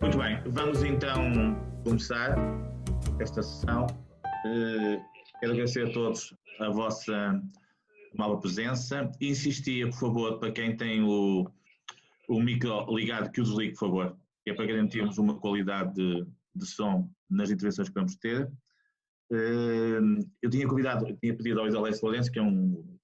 Muito bem, vamos então começar esta sessão. Quero agradecer a todos a vossa nova presença. Insistia, por favor, para quem tem o micro ligado, que o desligue, por favor, que é para garantirmos uma qualidade de som nas intervenções que vamos ter. Eu tinha pedido ao Isalés Lourenço, que é um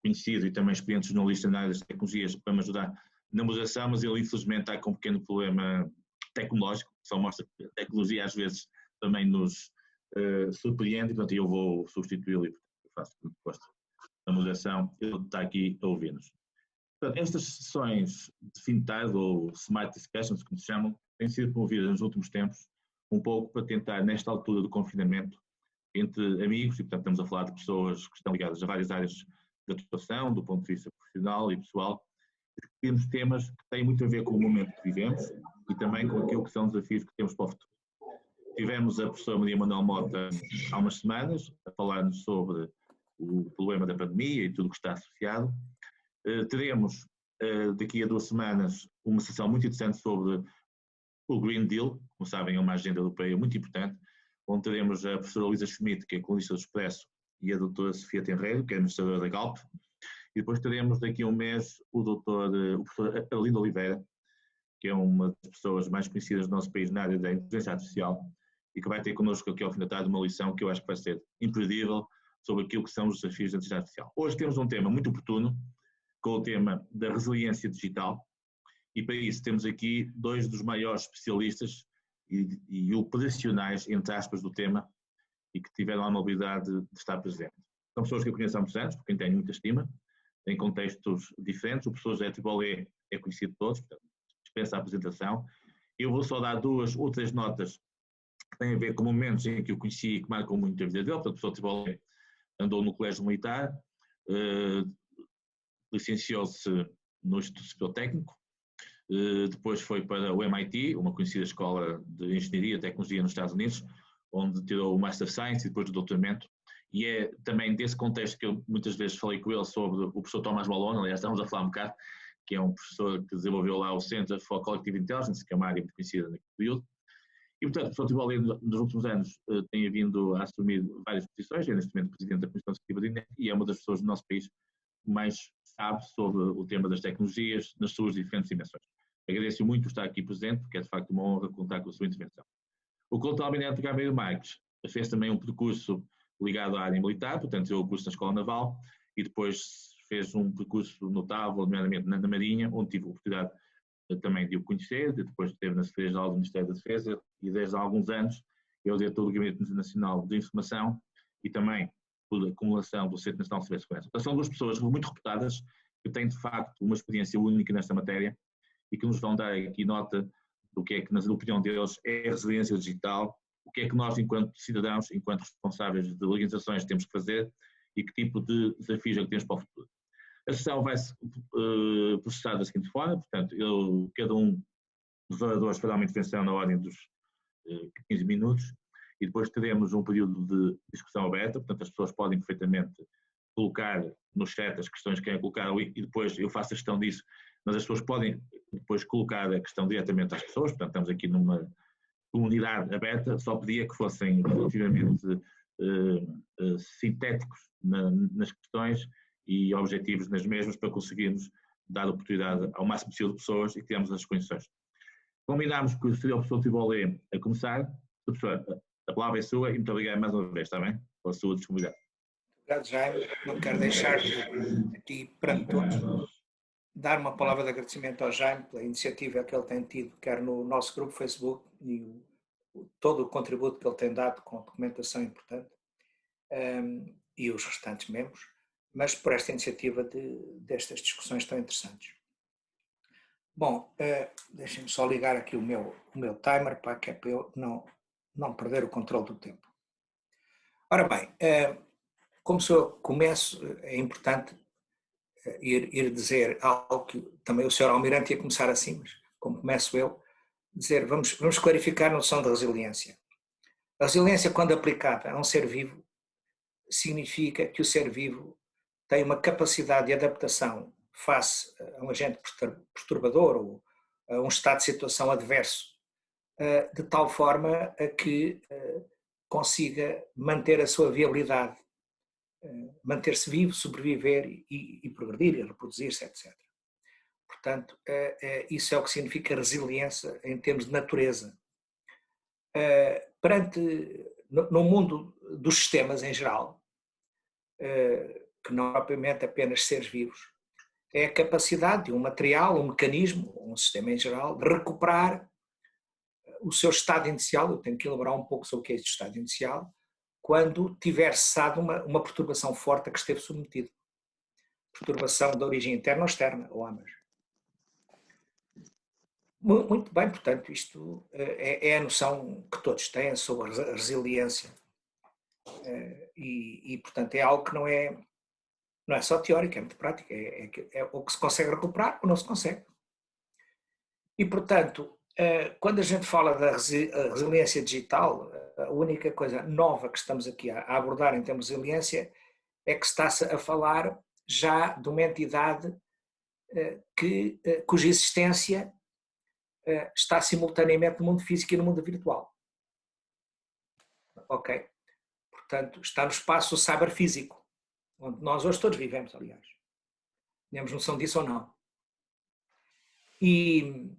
conhecido e também experiente jornalista na área das tecnologias, para me ajudar na moderação, mas ele infelizmente está com um pequeno problema tecnológico, que só mostra que a tecnologia às vezes também nos surpreende, e portanto eu vou substituí-lo e faço muito gosto da moderação, ele está aqui a ouvir-nos. Estas sessões de fim de tarde, ou Smart Discussions, como se chamam, têm sido promovidas nos últimos tempos, um pouco para tentar, nesta altura do confinamento, entre amigos, e portanto estamos a falar de pessoas que estão ligadas a várias áreas de atuação, do ponto de vista profissional e pessoal, temos temas que têm muito a ver com o momento que vivemos e também com aquilo que são os desafios que temos para o futuro. Tivemos a professora Maria Manuel Mota há umas semanas a falar-nos sobre o problema da pandemia e tudo o que está associado. Teremos daqui a 2 semanas uma sessão muito interessante sobre o Green Deal, como sabem é uma agenda europeia muito importante, onde teremos a professora Luísa Schmidt, que é colunista do Expresso, e a doutora Sofia Tenreiro, que é administradora da Galp. E depois teremos daqui a um mês o professor Arlindo Oliveira, que é uma das pessoas mais conhecidas do nosso país na área da inteligência artificial e que vai ter connosco aqui ao fim da tarde uma lição que eu acho que vai ser imperdível sobre aquilo que são os desafios da inteligência artificial. Hoje temos um tema muito oportuno, com o tema da resiliência digital, e para isso temos aqui 2 dos maiores especialistas e operacionais, entre aspas, do tema, e que tiveram a amabilidade de estar presentes. São pessoas que eu conheço há muitos anos, por quem tenho muita estima, em contextos diferentes. O professor José Tibolé é conhecido de todos, portanto, dispensa a apresentação. Eu vou só dar 2 ou 3 notas que têm a ver com momentos em que eu conheci e que marcam muito a vida dele. Portanto, o professor Tibolé andou no Colégio Militar, licenciou-se no Instituto Superior Técnico, depois foi para o MIT, uma conhecida escola de engenharia e tecnologia nos Estados Unidos, onde tirou o Master of Science e depois o doutoramento. E é também desse contexto que eu muitas vezes falei com ele sobre o professor Tomás Malone, aliás, estamos a falar um bocado, que é um professor que desenvolveu lá o Center for Collective Intelligence, que é uma área muito conhecida naquele período. E, portanto, o professor Tibolé, nos últimos anos, tem vindo a assumir várias posições, é neste momento presidente da Comissão Executiva da INET e é uma das pessoas do nosso país que mais sabe sobre o tema das tecnologias nas suas diferentes dimensões. Agradeço muito por estar aqui presente, porque é de facto uma honra contar com a sua intervenção. O Coronel Almirante Gameiro Marques fez também um percurso ligado à área militar, portanto, tirou o curso na Escola Naval e depois fez um percurso notável, nomeadamente na Marinha, onde tive a oportunidade também de o conhecer, depois esteve na Secretaria-Geral do Ministério da Defesa e desde há alguns anos é o diretor do Gabinete Internacional de Informação e também por acumulação do Centro Nacional de Cibersegurança. Então, são 2 pessoas muito reputadas que têm, de facto, uma experiência única nesta matéria e que nos vão dar aqui nota do que é que, na opinião deles, é a resiliência digital, o que é que nós, enquanto cidadãos, enquanto responsáveis de organizações, temos que fazer e que tipo de desafios é que temos para o futuro. A sessão vai-se processar da seguinte forma, portanto, cada um dos oradores fará uma intervenção na ordem dos 15 minutos e depois teremos um período de discussão aberta, portanto, as pessoas podem perfeitamente colocar no chat as questões que querem colocar e depois eu faço a gestão disso, mas as pessoas podem depois colocar a questão diretamente às pessoas, portanto, estamos aqui numa comunidade aberta, só pedia que fossem relativamente sintéticos nas questões e objetivos nas mesmas para conseguirmos dar oportunidade ao máximo possível de pessoas e criarmos as condições. Combinámos que seria o professor Tibolé a começar. Professor, a palavra é sua e muito obrigado mais uma vez, está bem? Pela sua disponibilidade. Obrigado, Jaime. Não quero deixar de, aqui perante todos, dar uma palavra de agradecimento ao Jaime pela iniciativa que ele tem tido, quer no nosso grupo Facebook e todo o contributo que ele tem dado com documentação importante e os restantes membros, mas por esta iniciativa destas discussões tão interessantes. Bom, deixem-me só ligar aqui o meu timer para eu não perder o controle do tempo. Ora bem, como se eu começo, é importante ir dizer algo que também o Sr. Almirante ia começar assim, mas como começo eu, dizer, vamos clarificar a noção da resiliência. A resiliência, quando aplicada a um ser vivo, significa que o ser vivo tem uma capacidade de adaptação face a um agente perturbador ou a um estado de situação adverso de tal forma a que consiga manter a sua viabilidade, manter-se vivo, sobreviver e progredir e reproduzir-se, etc. Portanto, isso é o que significa resiliência em termos de natureza. No mundo dos sistemas em geral, que não propriamente apenas seres vivos, é a capacidade de um material, um mecanismo, um sistema em geral, de recuperar o seu estado inicial. Eu tenho que elaborar um pouco sobre o que é este estado inicial, quando tiver cessado uma perturbação forte a que esteve submetido. Perturbação de origem interna ou externa, ou ambas. Muito bem, portanto, isto é a noção que todos têm sobre a resiliência. Portanto, é algo que não é só teórico, é muito prático, é o que se consegue recuperar ou não se consegue. E, portanto, quando a gente fala da resiliência digital, a única coisa nova que estamos aqui a abordar em termos de resiliência é que está-se a falar já de uma entidade cuja existência está simultaneamente no mundo físico e no mundo virtual. Ok? Portanto, está no espaço cyberfísico, onde nós hoje todos vivemos, aliás. Temos noção disso ou não? E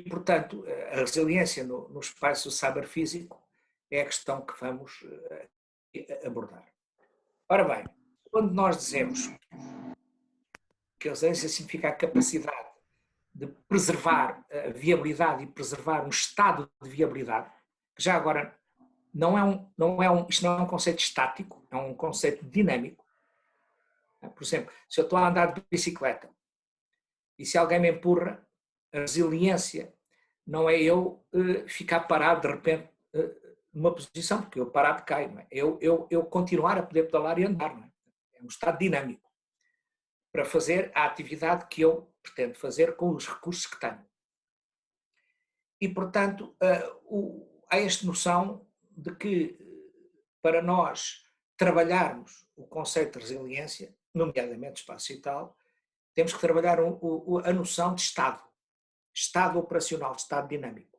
portanto, a resiliência no espaço cyberfísico é a questão que vamos abordar. Ora bem, quando nós dizemos que a resiliência significa a capacidade de preservar a viabilidade e preservar um estado de viabilidade, que já agora isto não é um conceito estático, é um conceito dinâmico. Por exemplo, se eu estou a andar de bicicleta e se alguém me empurra, a resiliência não é eu ficar parado de repente numa posição, porque eu parado caio, não é? Eu continuar a poder pedalar e andar, não é? É um estado dinâmico para fazer a atividade que eu pretendo fazer com os recursos que tenho. E, portanto, há esta noção de que para nós trabalharmos o conceito de resiliência, nomeadamente espaço e tal, temos que trabalhar a noção de estado operacional, de estado dinâmico.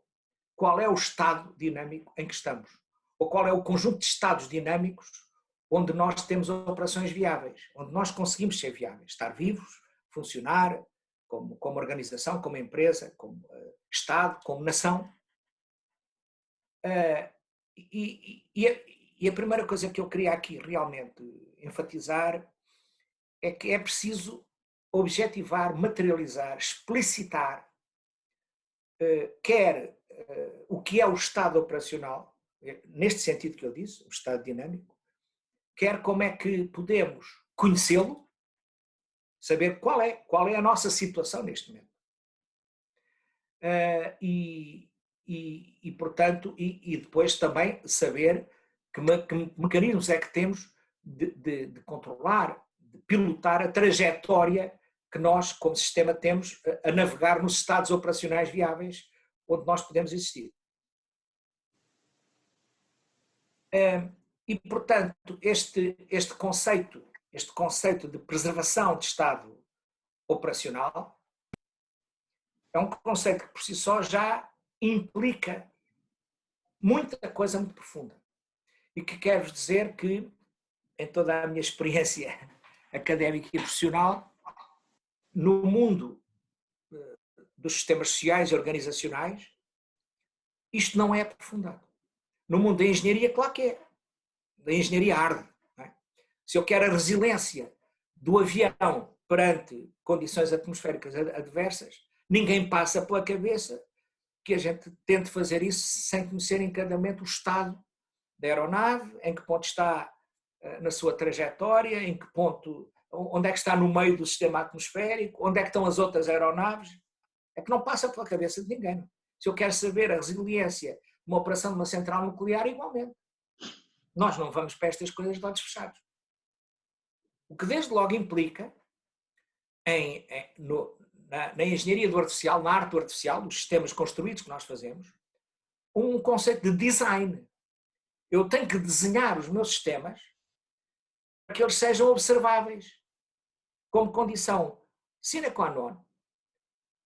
Qual é o estado dinâmico em que estamos? Ou qual é o conjunto de estados dinâmicos onde nós temos operações viáveis, onde nós conseguimos ser viáveis, estar vivos, funcionar como organização, como empresa, como Estado, como nação. E a primeira coisa que eu queria aqui realmente enfatizar é que é preciso objetivar, materializar, explicitar quer o que é o estado operacional, neste sentido que eu disse, o estado dinâmico, quer como é que podemos conhecê-lo, saber qual é a nossa situação neste momento. Portanto, depois também saber que mecanismos é que temos de controlar, de pilotar a trajetória que nós, como sistema, temos a navegar nos estados operacionais viáveis onde nós podemos existir. E, portanto, este conceito de preservação de estado operacional é um conceito que, por si só, já implica muita coisa muito profunda. E que quero dizer que, em toda a minha experiência académica e profissional, no mundo dos sistemas sociais e organizacionais, isto não é aprofundado. No mundo da engenharia, claro que é. Da engenharia arde. Não é? Se eu quero a resiliência do avião perante condições atmosféricas adversas, ninguém passa pela cabeça que a gente tente fazer isso sem conhecer em cada momento o estado da aeronave, em que ponto está na sua trajetória, em que ponto, onde é que está no meio do sistema atmosférico, onde é que estão as outras aeronaves. É que não passa pela cabeça de ninguém. Se eu quero saber a resiliência de uma operação de uma central nuclear, igualmente. Nós não vamos para estas coisas de olhos fechados. O que desde logo implica na engenharia do artificial, na arte do artificial, dos sistemas construídos que nós fazemos, um conceito de design. Eu tenho que desenhar os meus sistemas para que eles sejam observáveis, como condição sine qua non,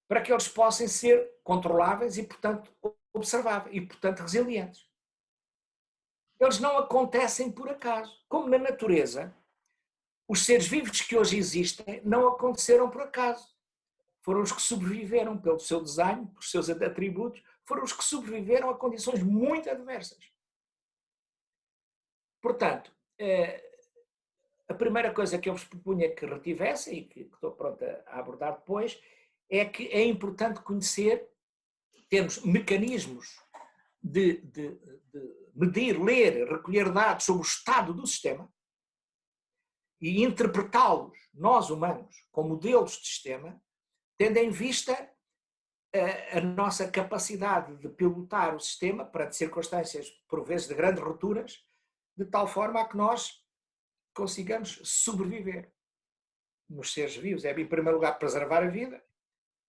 para que eles possam ser controláveis e, portanto, observáveis e, portanto, resilientes. Eles não acontecem por acaso. Como na natureza, os seres vivos que hoje existem não aconteceram por acaso. Foram os que sobreviveram pelo seu design, pelos seus atributos, foram os que sobreviveram a condições muito adversas. Portanto, a primeira coisa que eu vos propunha que retivessem e que estou pronta a abordar depois é que é importante conhecer, termos mecanismos de medir, ler, recolher dados sobre o estado do sistema e interpretá-los, nós humanos, como modelos de sistema, tendo em vista a nossa capacidade de pilotar o sistema perante circunstâncias, por vezes, de grandes rupturas, de tal forma a que nós consigamos sobreviver nos seres vivos. É, em primeiro lugar, preservar a vida,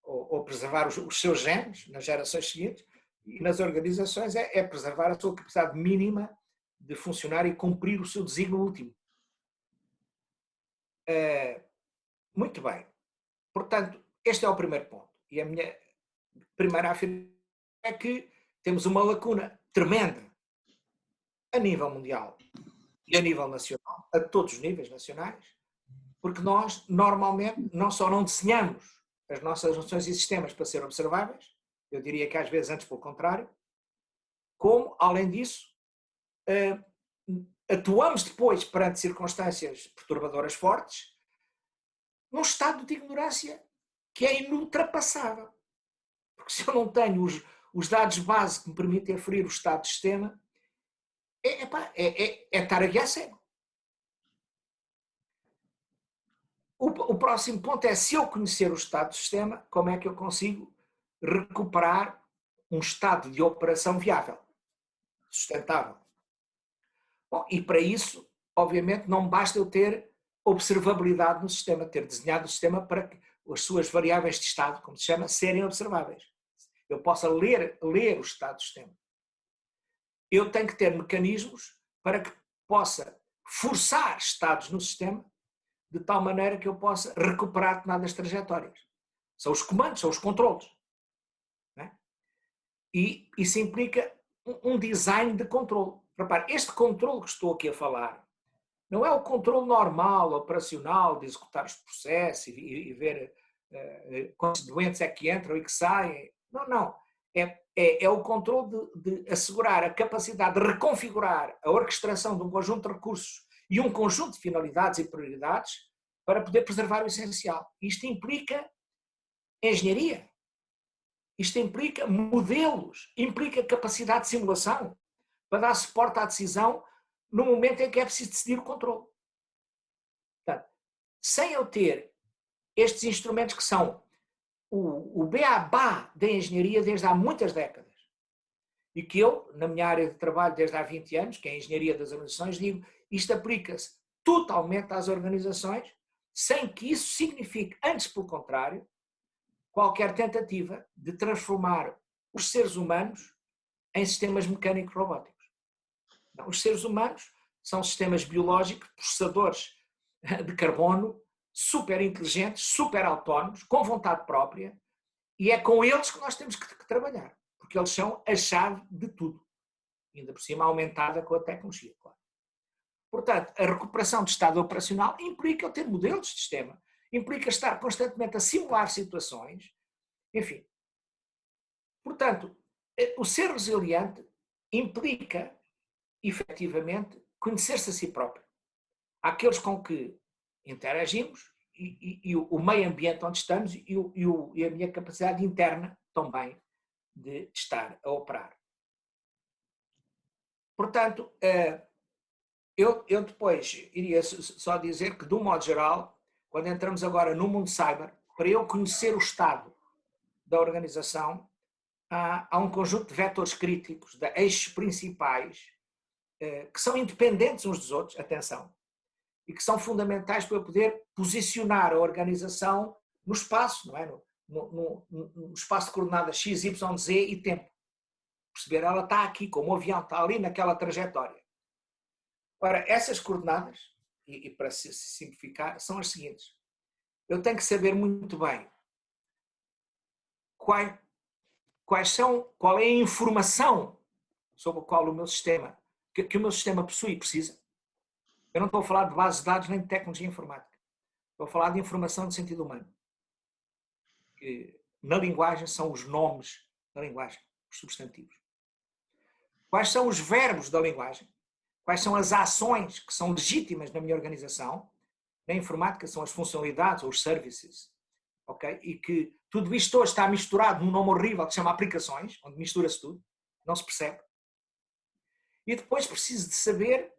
ou preservar os seus genes nas gerações seguintes, e nas organizações é preservar a sua capacidade mínima de funcionar e cumprir o seu desígnio último. Muito bem. Portanto, este é o primeiro ponto. E a minha primeira afirmação é que temos uma lacuna tremenda a nível mundial e a nível nacional, a todos os níveis nacionais, porque nós, normalmente, não só não desenhamos as nossas noções e sistemas para ser observáveis, eu diria que às vezes antes pelo contrário, como, além disso, atuamos depois perante circunstâncias perturbadoras fortes, num estado de ignorância que é inultrapassável. Porque se eu não tenho os dados base que me permitem aferir o estado do sistema, é estar a guiar cego. O próximo ponto é, se eu conhecer o estado do sistema, como é que eu consigo recuperar um estado de operação viável, sustentável? Bom, e para isso, obviamente, não basta eu ter observabilidade no sistema, ter desenhado o sistema para que as suas variáveis de estado, como se chama, serem observáveis. Eu possa ler o estado do sistema. Eu tenho que ter mecanismos para que possa forçar estados no sistema de tal maneira que eu possa recuperar determinadas trajetórias. São os comandos, são os controles. Não é? E isso implica um design de controle. Repare, este controle que estou aqui a falar não é o controle normal, operacional, de executar os processos e ver quantos doentes é que entram e que saem. Não, não. É o controle de assegurar a capacidade de reconfigurar a orquestração de um conjunto de recursos e um conjunto de finalidades e prioridades para poder preservar o essencial. Isto implica engenharia. Isto implica modelos, implica capacidade de simulação para dar suporte à decisão no momento em que é preciso decidir o controle. Portanto, sem eu ter estes instrumentos que são o beabá da engenharia desde há muitas décadas, e que eu, na minha área de trabalho desde há 20 anos, que é a engenharia das organizações, digo, isto aplica-se totalmente às organizações, sem que isso signifique, antes pelo contrário, qualquer tentativa de transformar os seres humanos em sistemas mecânicos robóticos. Não, os seres humanos são sistemas biológicos, processadores de carbono, super inteligentes, super autónomos, com vontade própria, e é com eles que nós temos que trabalhar, porque eles são a chave de tudo, ainda por cima aumentada com a tecnologia, claro. Portanto, a recuperação de estado operacional implica ter modelos de sistema, implica estar constantemente a simular situações, enfim. Portanto, o ser resiliente implica, efetivamente, conhecer-se a si próprio. Aqueles com que interagimos e o meio ambiente onde estamos e a minha capacidade interna também de estar a operar. Portanto, eu depois iria só dizer que, de um modo geral, quando entramos agora no mundo cyber, para eu conhecer o estado da organização, há um conjunto de vetores críticos, de eixos principais, que são independentes uns dos outros, atenção, e que são fundamentais para eu poder posicionar a organização no espaço, não é? No espaço de coordenadas X, Y, Z e tempo. Perceber, ela está aqui, como o avião está ali naquela trajetória. Ora, essas coordenadas, e para se simplificar, são as seguintes. Eu tenho que saber muito bem qual é a informação sobre a qual o meu sistema, que o meu sistema possui e precisa. Eu não estou a falar de bases de dados nem de tecnologia informática. Estou a falar de informação de sentido humano. Que na linguagem são os nomes da linguagem, os substantivos. Quais são os verbos da linguagem? Quais são as ações que são legítimas na minha organização? Na informática são as funcionalidades ou os services. Okay? E que tudo isto hoje está misturado num nome horrível que se chama aplicações, onde mistura-se tudo, não se percebe. E depois preciso de saber,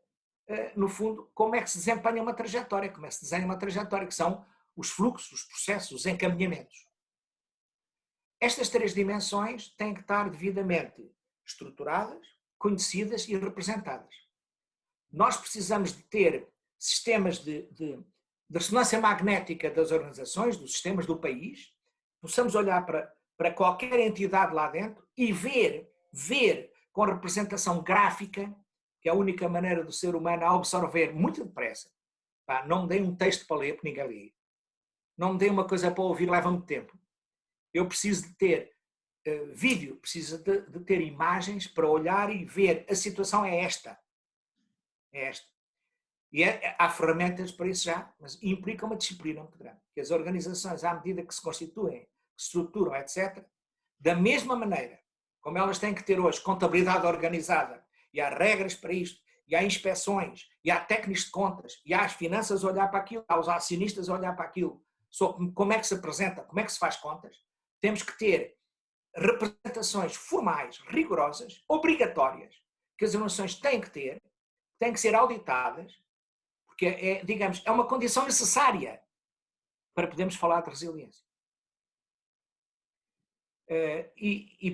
no fundo, como é que se desempenha uma trajetória, como é que se desenha uma trajetória, que são os fluxos, os processos, os encaminhamentos. Estas três dimensões têm que estar devidamente estruturadas, conhecidas e representadas. Nós precisamos de ter sistemas de ressonância magnética das organizações, dos sistemas do país, possamos olhar para qualquer entidade lá dentro e ver com representação gráfica, que é a única maneira do ser humano a absorver muito depressa. Não me deem um texto para ler, porque ninguém lê. Não me deem uma coisa para ouvir, leva muito tempo. Eu preciso de ter vídeo, preciso de ter imagens para olhar e ver. A situação é esta. É esta. E há ferramentas para isso já, mas implica uma disciplina muito grande. Que as organizações, à medida que se constituem, que se estruturam, etc., da mesma maneira como elas têm que ter hoje contabilidade organizada, e há regras para isto, e há inspeções, e há técnicos de contas, e há as finanças a olhar para aquilo, há os acionistas a olhar para aquilo, sobre como é que se apresenta, como é que se faz contas, temos que ter representações formais, rigorosas, obrigatórias, que as organizações têm que ser auditadas, porque digamos, é uma condição necessária para podermos falar de resiliência.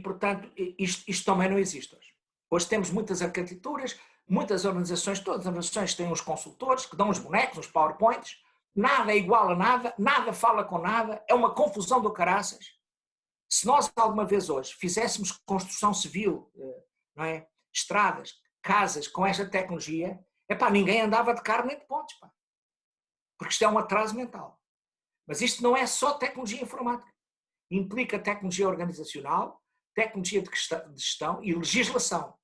Portanto, isto também não existe hoje. Hoje temos muitas arquiteturas, muitas organizações, todas as organizações têm uns consultores que dão uns bonecos, uns PowerPoints, nada é igual a nada, nada fala com nada, é uma confusão do caraças. Se nós alguma vez hoje fizéssemos construção civil, não é? Estradas, casas com esta tecnologia, ninguém andava de carro nem de pontes, porque isto é um atraso mental. Mas isto não é só tecnologia informática. Implica tecnologia organizacional, tecnologia de gestão e legislação.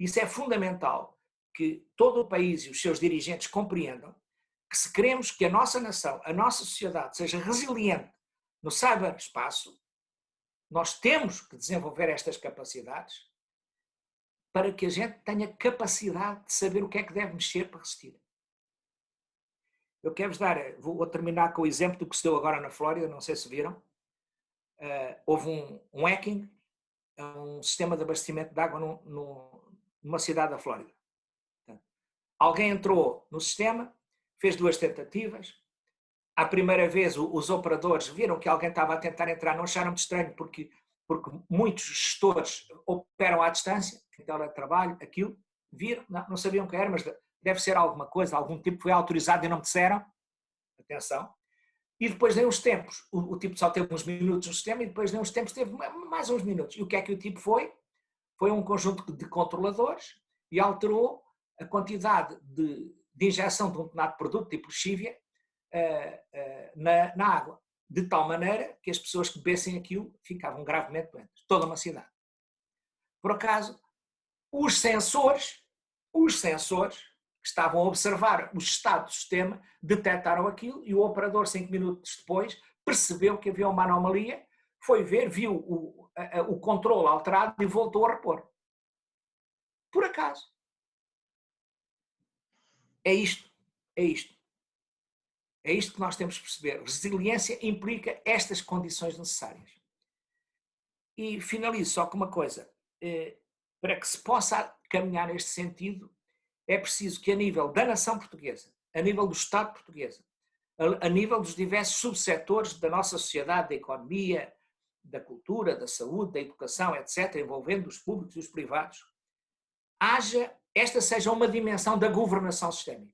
Isso é fundamental que todo o país e os seus dirigentes compreendam que se queremos que a nossa nação, a nossa sociedade seja resiliente no cyberespaço, nós temos que desenvolver estas capacidades para que a gente tenha capacidade de saber o que é que deve mexer para resistir. Eu quero-vos vou terminar com o exemplo do que se deu agora na Flórida, não sei se viram. Houve um hacking a um sistema de abastecimento de água numa cidade da Flórida. Portanto, alguém entrou no sistema, fez 2 tentativas. À primeira vez, os operadores viram que alguém estava a tentar entrar, não acharam muito estranho, porque muitos gestores operam à distância, em teletrabalho, aquilo, viram, não sabiam o que era, mas deve ser alguma coisa, algum tipo foi autorizado e não me disseram. Atenção. E depois de uns tempos, o tipo só teve uns minutos no sistema e depois de uns tempos teve mais uns minutos. E o que é que o tipo foi? Foi um conjunto de controladores e alterou a quantidade de injeção de um determinado produto, tipo lexívia, na água. De tal maneira que as pessoas que bebessem aquilo ficavam gravemente doentes. Toda uma cidade. Por acaso, os sensores que estavam a observar o estado do sistema, detectaram aquilo e o operador, 5 minutos depois, percebeu que havia uma anomalia, foi ver, viu o controle alterado e voltou a repor. Por acaso. É isto que nós temos que perceber. Resiliência implica estas condições necessárias. E finalizo só com uma coisa. Para que se possa caminhar neste sentido, é preciso que a nível da nação portuguesa, a nível do Estado português, a nível dos diversos subsetores da nossa sociedade, da economia, da cultura, da saúde, da educação, etc., envolvendo os públicos e os privados, esta seja uma dimensão da governação sistémica.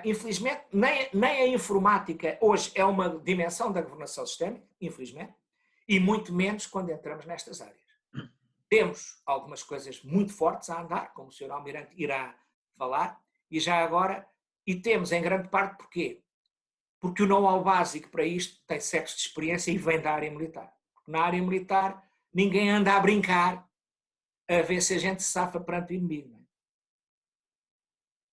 Infelizmente, nem a informática hoje é uma dimensão da governação sistémica, infelizmente, e muito menos quando entramos nestas áreas. Temos algumas coisas muito fortes a andar, como o Sr. Almirante irá falar, e temos em grande parte porquê? Porque o know-how básico para isto tem séculos de experiência e vem da área militar. Na área militar, ninguém anda a brincar a ver se a gente se safa perante o inimigo. Não é?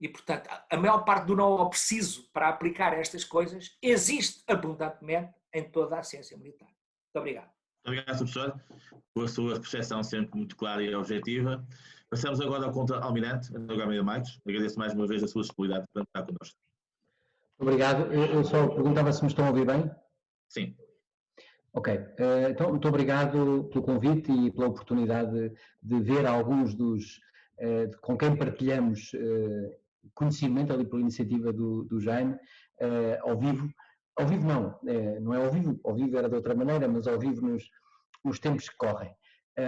E, portanto, a maior parte do know-how preciso para aplicar estas coisas existe abundantemente em toda a ciência militar. Muito obrigado. Obrigado, professor, pela sua percepção sempre muito clara e objetiva. Passamos agora ao contra-almirante, António Almeida Marques. Agradeço mais uma vez a sua disponibilidade para estar connosco. Obrigado. Eu só perguntava se me estão a ouvir bem. Sim. Ok. Então, muito obrigado pelo convite e pela oportunidade de ver alguns com quem partilhamos conhecimento ali pela iniciativa do Jaime, ao vivo. Ao vivo não é ao vivo era de outra maneira, mas ao vivo nos tempos que correm.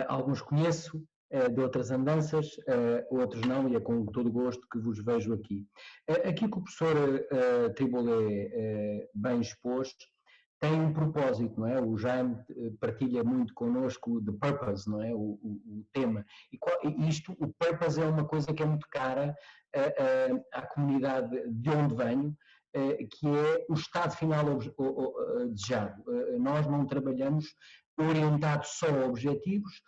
Alguns conheço, de outras andanças, outros não, e é com todo o gosto que vos vejo aqui. Aqui que o professor Tribolé bem expôs, tem um propósito, não é? O Jaime partilha muito connosco de purpose, não é? O tema. E isto, o purpose é uma coisa que é muito cara à comunidade de onde venho, que é o estado final desejado. Nós não trabalhamos orientados só a objetivos,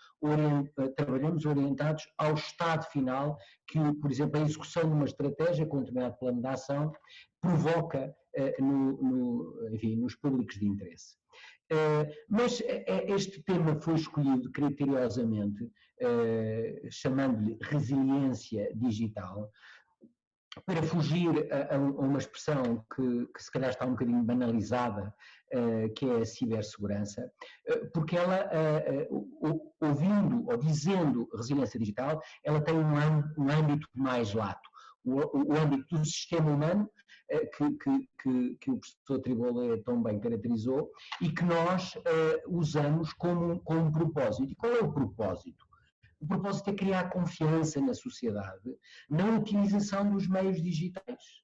trabalhamos orientados ao estado final que, por exemplo, a execução de uma estratégia com um determinado plano de ação provoca enfim, nos públicos de interesse. Mas este tema foi escolhido criteriosamente, chamando-lhe resiliência digital, para fugir a uma expressão que se calhar está um bocadinho banalizada, que é a cibersegurança, porque ela, ouvindo ou dizendo resiliência digital, ela tem um âmbito mais lato, o âmbito do sistema humano, que o professor Tribolé tão bem caracterizou, e que nós usamos como um propósito. E qual é o propósito? O propósito é criar confiança na sociedade, na utilização dos meios digitais.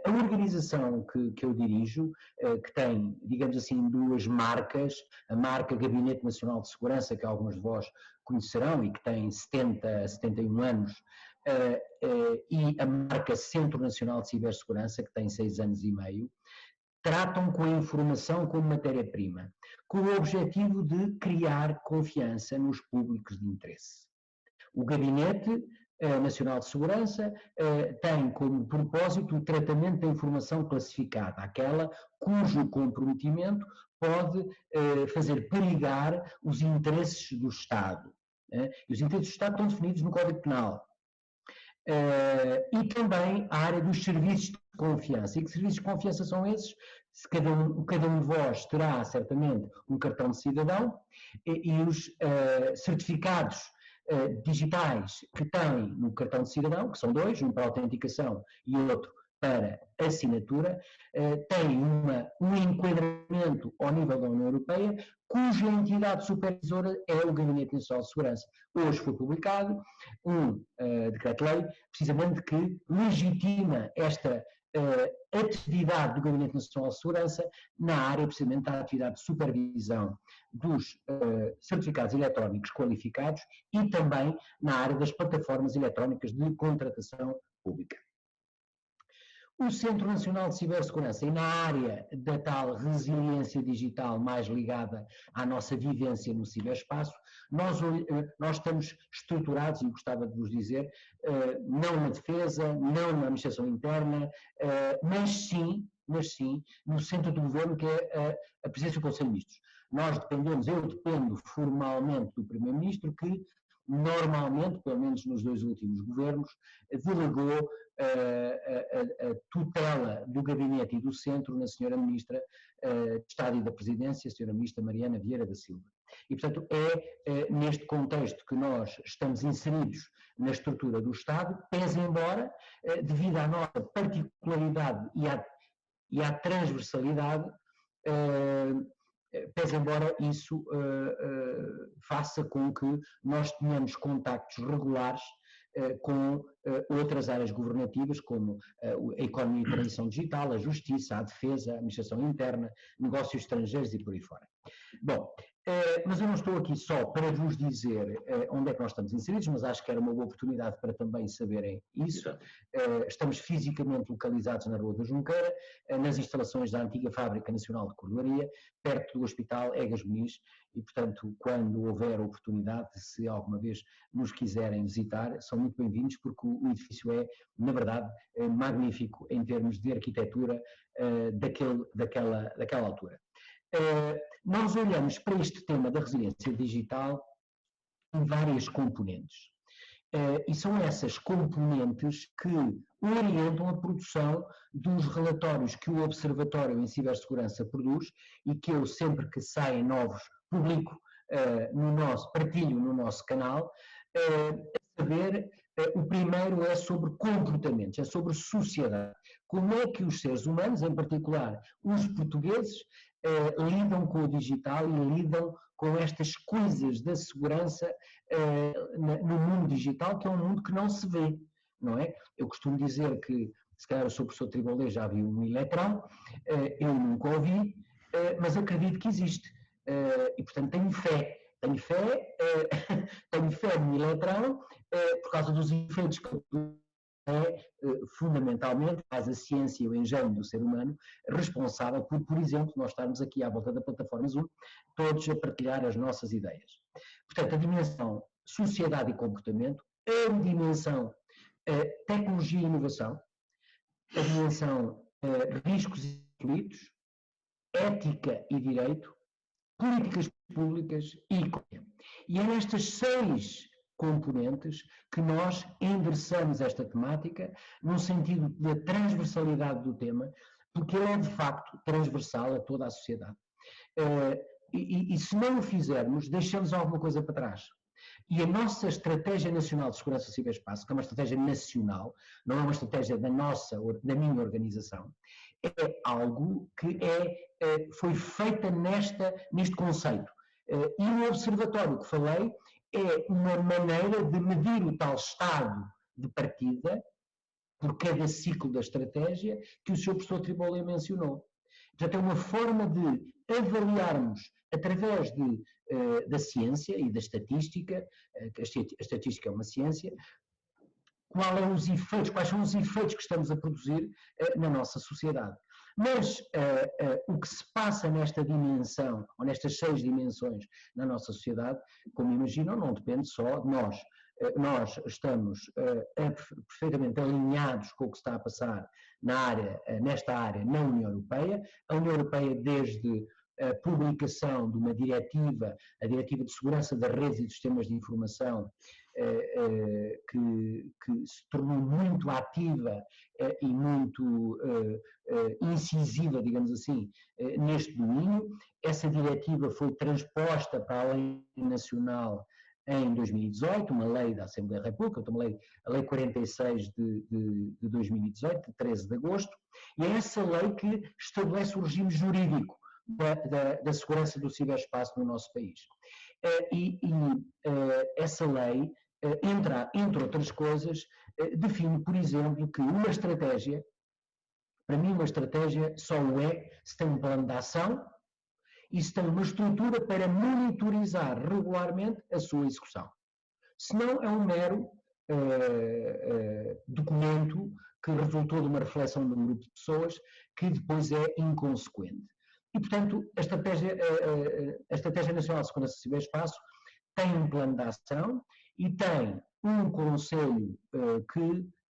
A organização que eu dirijo, que tem, digamos assim, duas marcas, a marca Gabinete Nacional de Segurança, que alguns de vós conhecerão e que tem 71 anos, e a marca Centro Nacional de Cibersegurança, que tem 6 anos e meio, tratam com a informação como matéria-prima, com o objetivo de criar confiança nos públicos de interesse. O Gabinete Nacional de Segurança tem como propósito o tratamento da informação classificada, aquela cujo comprometimento pode fazer perigar os interesses do Estado. E os interesses do Estado estão definidos no Código Penal. E também a área dos serviços de confiança. E que serviços de confiança são esses? Cada um de vós terá certamente um cartão de cidadão e os certificados digitais que tem no cartão de cidadão, que são dois, um para autenticação e outro para assinatura, têm um enquadramento ao nível da União Europeia, cuja entidade supervisora é o Gabinete Nacional de Segurança. Hoje foi publicado um decreto-lei, precisamente, que legitima esta atividade do Gabinete Nacional de Segurança na área, precisamente, da atividade de supervisão dos certificados eletrónicos qualificados e também na área das plataformas eletrónicas de contratação pública. O Centro Nacional de Cibersegurança, e na área da tal resiliência digital mais ligada à nossa vivência no ciberespaço, nós estamos estruturados, e gostava de vos dizer, não na defesa, não na administração interna, mas sim no centro do governo, que é a presidência do Conselho de Ministros. Eu dependo formalmente do Primeiro-Ministro, que normalmente, pelo menos nos 2 últimos governos, delegou a tutela do gabinete e do centro na senhora Ministra de Estado e da Presidência, a senhora Ministra Mariana Vieira da Silva. E, portanto, é neste contexto que nós estamos inseridos na estrutura do Estado, pese embora, devido à nossa particularidade e à transversalidade, pese embora isso faça com que nós tenhamos contactos regulares com outras áreas governativas, como a economia e transição digital, a justiça, a defesa, a administração interna, negócios estrangeiros e por aí fora. Bom, mas eu não estou aqui só para vos dizer onde é que nós estamos inseridos, mas acho que era uma boa oportunidade para também saberem isso. Estamos fisicamente localizados na Rua da Junqueira, nas instalações da antiga Fábrica Nacional de Cordelaria, perto do Hospital Egas Muniz, e, portanto, quando houver oportunidade, se alguma vez nos quiserem visitar, são muito bem-vindos, porque o edifício é, na verdade, magnífico em termos de arquitetura daquela altura. Nós olhamos para este tema da resiliência digital em várias componentes. E são essas componentes que orientam a produção dos relatórios que o Observatório em Cibersegurança produz e que eu, sempre que saem novos, publico partilho no nosso canal, a saber, o primeiro é sobre comportamentos, é sobre sociedade. Como é que os seres humanos, em particular os portugueses, lidam com o digital e lidam com estas coisas da segurança no mundo digital, que é um mundo que não se vê, não é? Eu costumo dizer que, se calhar o Sr. Professor Tribolé já viu um Eletrão, eu nunca o vi, mas acredito que existe. E, portanto, tenho fé no Eletrão, por causa dos efeitos que fundamentalmente, faz a ciência e o engenho do ser humano responsável por exemplo, nós estarmos aqui à volta da plataforma Zoom, todos a partilhar as nossas ideias. Portanto, a dimensão sociedade e comportamento, a dimensão tecnologia e inovação, a dimensão riscos e conflitos, ética e direito, políticas públicas e economia. E é nestas 6 componentes que nós endereçamos esta temática no sentido da transversalidade do tema, porque ele é de facto transversal a toda a sociedade. E se não o fizermos, deixamos alguma coisa para trás. E a nossa Estratégia Nacional de Segurança do Ciberespaço, que é uma estratégia nacional, não é uma estratégia da minha organização, é algo que foi feita neste conceito. E o observatório que falei é uma maneira de medir o tal estado de partida por cada ciclo da estratégia que o Sr. Professor Tribolé mencionou. Portanto, é uma forma de avaliarmos, através da ciência e da estatística, a estatística é uma ciência, quais são os efeitos que estamos a produzir na nossa sociedade. Mas o que se passa nesta dimensão, ou nestas 6 dimensões na nossa sociedade, como imaginam, não depende só de nós. Nós estamos perfeitamente alinhados com o que está a passar nesta área na União Europeia. A União Europeia, desde a publicação de uma diretiva, a Diretiva de Segurança das Redes e dos Sistemas de Informação, que se tornou muito ativa e muito incisiva, digamos assim, neste domínio. Essa diretiva foi transposta para a lei nacional em 2018, uma lei da Assembleia da República, a Lei 46 de 2018, de 13 de agosto, e é essa lei que estabelece o regime jurídico da segurança do ciberespaço no nosso país. Essa lei, entre outras coisas, define, por exemplo, que uma estratégia, para mim uma estratégia só o é se tem um plano de ação e se tem uma estrutura para monitorizar regularmente a sua execução. Senão é um mero documento que resultou de uma reflexão de um grupo de pessoas que depois é inconsequente. E, portanto, a Estratégia Nacional de Segurança do Ciberespaço tem um plano de ação e tem um Conselho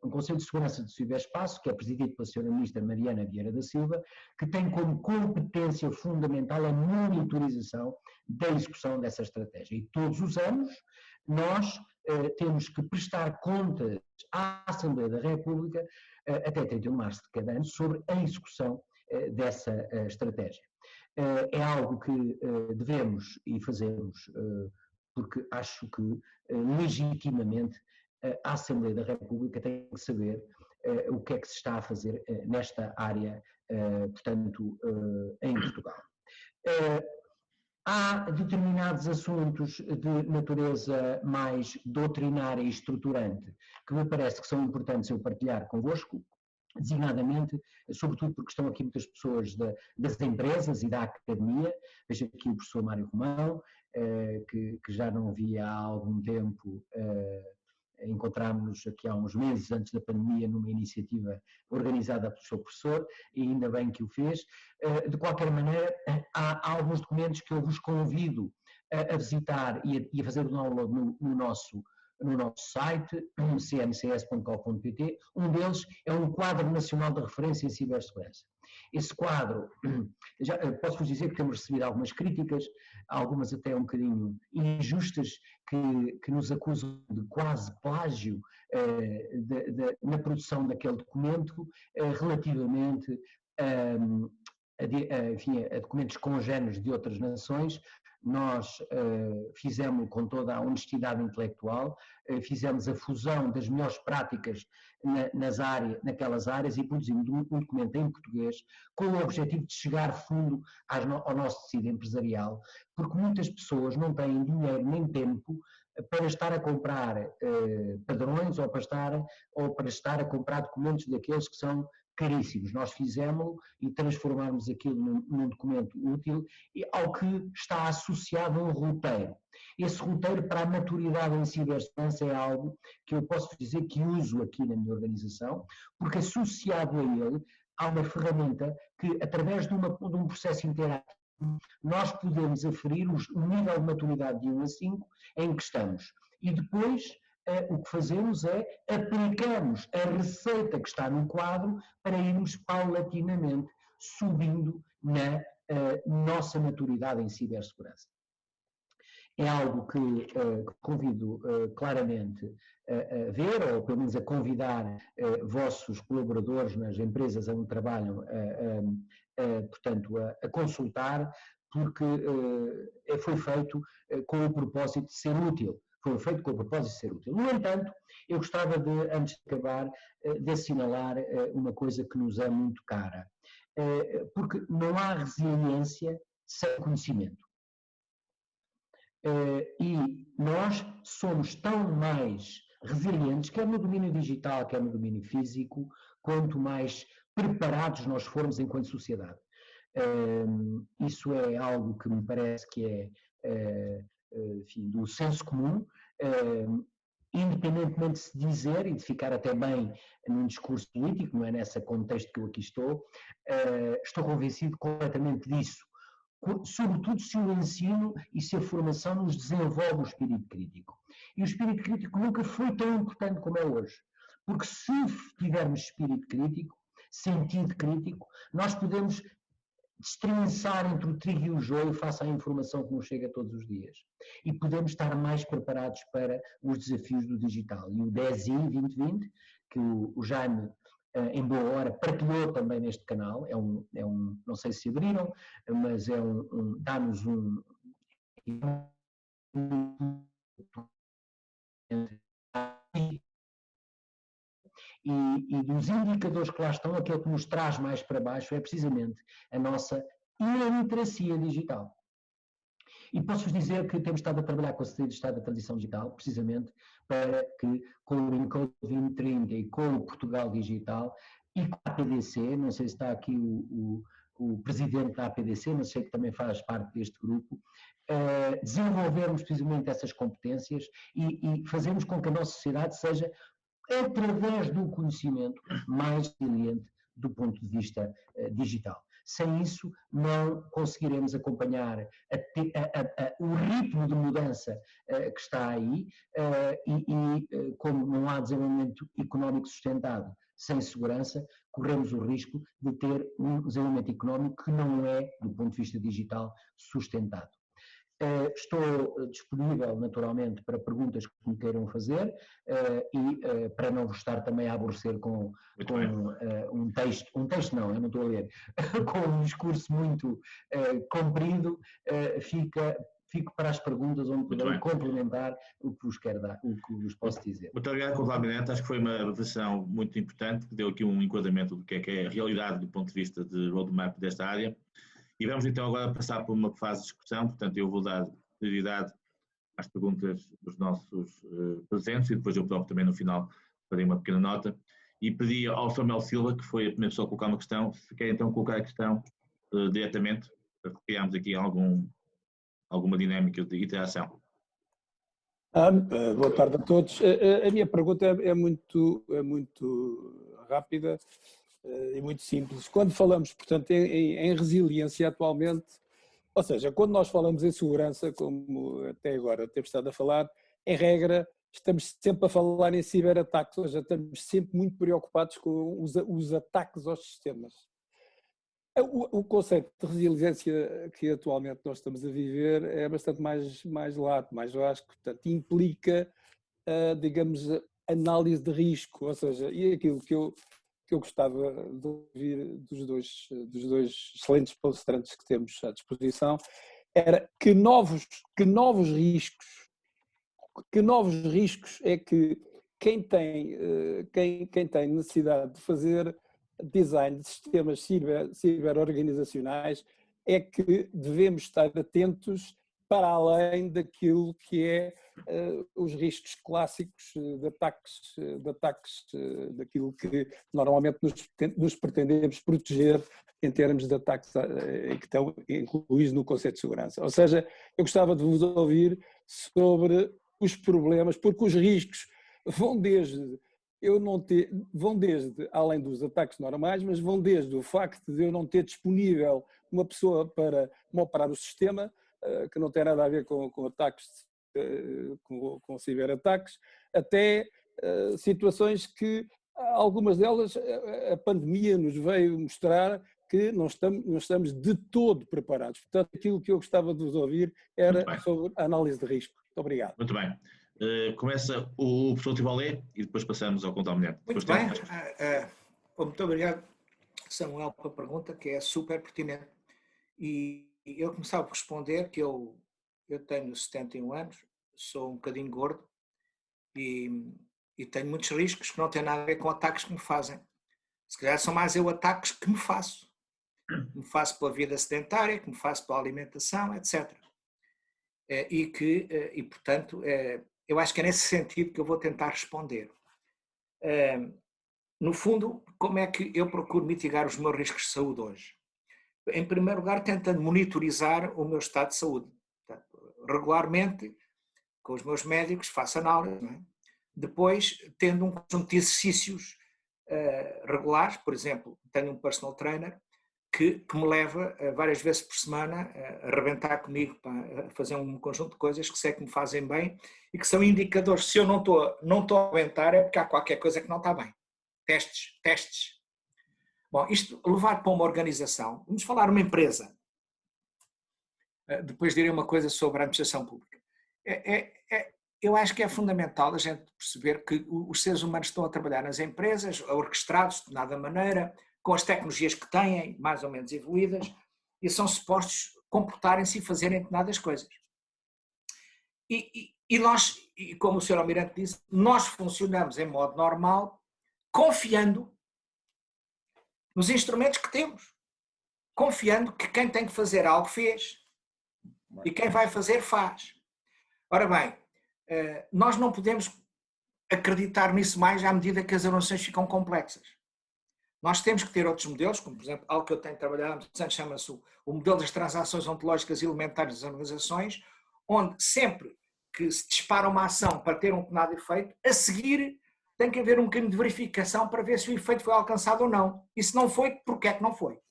de Segurança do Ciberespaço, que é presidido pela Sra. Ministra Mariana Vieira da Silva, que tem como competência fundamental a monitorização da execução dessa estratégia. E todos os anos nós temos que prestar contas à Assembleia da República até 31 de março de cada ano sobre a execução dessa estratégia. É algo que devemos e fazemos porque acho que legitimamente a Assembleia da República tem que saber o que é que se está a fazer nesta área, portanto, em Portugal. Há determinados assuntos de natureza mais doutrinária e estruturante que me parece que são importantes eu partilhar convosco, designadamente, sobretudo porque estão aqui muitas pessoas das empresas e da academia. Vejo aqui o professor Mário Romão, que já não via há algum tempo. Encontrámos-nos aqui há uns meses, antes da pandemia, numa iniciativa organizada pelo seu professor, e ainda bem que o fez. De qualquer maneira, há alguns documentos que eu vos convido a visitar e a fazer o download no nosso site, cncs.gov.pt. Um deles é um quadro nacional de referência em cibersegurança. Esse quadro, já posso-vos dizer que temos recebido algumas críticas, algumas até um bocadinho injustas, que nos acusam de quase plágio na produção daquele documento, relativamente a documentos congêneres de outras nações. Nós fizemos com toda a honestidade intelectual, fizemos a fusão das melhores práticas naquelas áreas e produzimos um documento em português com o objetivo de chegar fundo ao nosso tecido empresarial, porque muitas pessoas não têm dinheiro nem tempo para estar a comprar padrões ou para estar a comprar documentos daqueles que são caríssimos. Nós fizemos e transformamos aquilo num documento útil ao que está associado a um roteiro. Esse roteiro para a maturidade em cibersegurança é algo que eu posso dizer que uso aqui na minha organização, porque associado a ele há uma ferramenta que, através de um processo interativo, nós podemos aferir o nível de maturidade de 1 a 5 em que estamos. E depois o que fazemos é aplicamos a receita que está no quadro para irmos paulatinamente subindo na nossa maturidade em cibersegurança. É algo que convido claramente a ver, ou pelo menos a convidar vossos colaboradores nas empresas onde trabalham, portanto, a consultar, porque foi feito com o propósito de ser útil. Foi feito com o propósito de ser útil. No entanto, eu gostava de, antes de acabar, de assinalar uma coisa que nos é muito cara. Porque não há resiliência sem conhecimento. E nós somos tão mais resilientes, quer no domínio digital, quer no domínio físico, quanto mais preparados nós formos enquanto sociedade. Isso é algo que me parece que é enfim, do senso comum, independentemente de se dizer e de ficar até bem num discurso político, não é nesse contexto que eu aqui estou convencido completamente disso, sobretudo se o ensino e se a formação nos desenvolve o espírito crítico. E o espírito crítico nunca foi tão importante como é hoje, porque se tivermos espírito crítico, sentido crítico, nós podemos destrinçar entre o trigo e o joio face à informação que nos chega todos os dias. E podemos estar mais preparados para os desafios do digital. E o DESI 2020, que o Jaime, em boa hora, partilhou também neste canal, não sei se abriram, mas dá-nos e dos indicadores que lá estão, aquele que nos traz mais para baixo é precisamente a nossa iliteracia digital. E posso-vos dizer que temos estado a trabalhar com a Secretaria de Estado da Transição Digital, precisamente para que, com o Encode 2030 e com o Portugal Digital e com a APDC, não sei se está aqui o presidente da APDC, mas sei que também faz parte deste grupo, desenvolvermos precisamente essas competências e fazermos com que a nossa sociedade seja, através do conhecimento, mais resiliente do ponto de vista digital. Sem isso, não conseguiremos acompanhar o ritmo de mudança que está aí e como não há desenvolvimento económico sustentado sem segurança, corremos o risco de ter um desenvolvimento económico que não é, do ponto de vista digital, sustentado. Estou disponível, naturalmente, para perguntas que me queiram fazer e para não vos estar também a aborrecer com um texto não, eu não estou a ler, com um discurso muito comprido, fico para as perguntas onde poderei complementar o que vos quero dar, o que vos posso dizer. Muito obrigado, completamente. Acho que foi uma reflexão muito importante, que deu aqui um enquadramento do que é a realidade do ponto de vista de roadmap desta área. E vamos então agora passar por uma fase de discussão, portanto eu vou dar prioridade às perguntas dos nossos presentes e depois eu próprio também no final farei uma pequena nota. E pedi ao Samuel Silva, que foi a primeira pessoa a colocar uma questão, se quer então colocar a questão diretamente, para criarmos aqui alguma dinâmica de interação. Boa tarde a todos. A minha pergunta é muito rápida e muito simples. Quando falamos, portanto, em resiliência atualmente, ou seja, quando nós falamos em segurança, como até agora temos estado a falar, em regra, estamos sempre a falar em ciberataques, ou seja, estamos sempre muito preocupados com os ataques aos sistemas. O conceito de resiliência que atualmente nós estamos a viver é bastante mais lato, mais vasto, portanto, implica, digamos, análise de risco, ou seja, e aquilo que eu gostava de ouvir dos dois excelentes palestrantes que temos à disposição, era que novos riscos é que quem tem necessidade de fazer design de sistemas ciber-organizacionais é que devemos estar atentos para além daquilo que é os riscos clássicos de ataques daquilo que normalmente nos pretendemos proteger em termos de ataques que estão incluídos no conceito de segurança. Ou seja, eu gostava de vos ouvir sobre os problemas, porque os riscos vão desde além dos ataques normais, mas vão desde o facto de eu não ter disponível uma pessoa para me operar o sistema, que não tem nada a ver com ataques, com ciberataques, até situações que, algumas delas, a pandemia nos veio mostrar que não estamos de todo preparados. Portanto, aquilo que eu gostava de vos ouvir era sobre a análise de risco. Muito obrigado. Muito bem. Começa o professor Tibolé e depois passamos ao Conta ao Milhão. Muito bem. Muito obrigado, Samuel, pela pergunta, que é super pertinente. E eu começava por responder que eu tenho 71 anos, sou um bocadinho gordo e tenho muitos riscos que não têm nada a ver com ataques que me fazem. Se calhar são mais ataques que me faço. Me faço pela vida sedentária, que me faço pela alimentação, etc. E portanto, eu acho que é nesse sentido que eu vou tentar responder. No fundo, como é que eu procuro mitigar os meus riscos de saúde hoje? Em primeiro lugar, tentando monitorizar o meu estado de saúde. Portanto, regularmente, com os meus médicos, faço análise. Não é? Depois, tendo um conjunto de exercícios regulares, por exemplo, tenho um personal trainer que me leva várias vezes por semana a arrebentar comigo para fazer um conjunto de coisas que sei que me fazem bem e que são indicadores. Se eu não estou a aguentar é porque há qualquer coisa que não está bem. Testes. Bom, isto levar para uma organização, vamos falar uma empresa, depois direi uma coisa sobre a administração pública. Eu acho que é fundamental a gente perceber que os seres humanos estão a trabalhar nas empresas, orquestrados de determinada maneira, com as tecnologias que têm, mais ou menos evoluídas, e são supostos comportarem-se e fazerem determinadas coisas. E nós, como o Sr. Almirante disse, nós funcionamos em modo normal, confiando nos instrumentos que temos, confiando que quem tem que fazer algo fez, e quem vai fazer faz. Ora bem, nós não podemos acreditar nisso mais à medida que as organizações ficam complexas. Nós temos que ter outros modelos, como por exemplo, algo que eu tenho trabalhado há muitos anos, chama-se o modelo das transações ontológicas elementares das organizações, onde sempre que se dispara uma ação para ter um determinado efeito, a seguir tem que haver um bocadinho de verificação para ver se o efeito foi alcançado ou não. E se não foi, porquê é que não foi?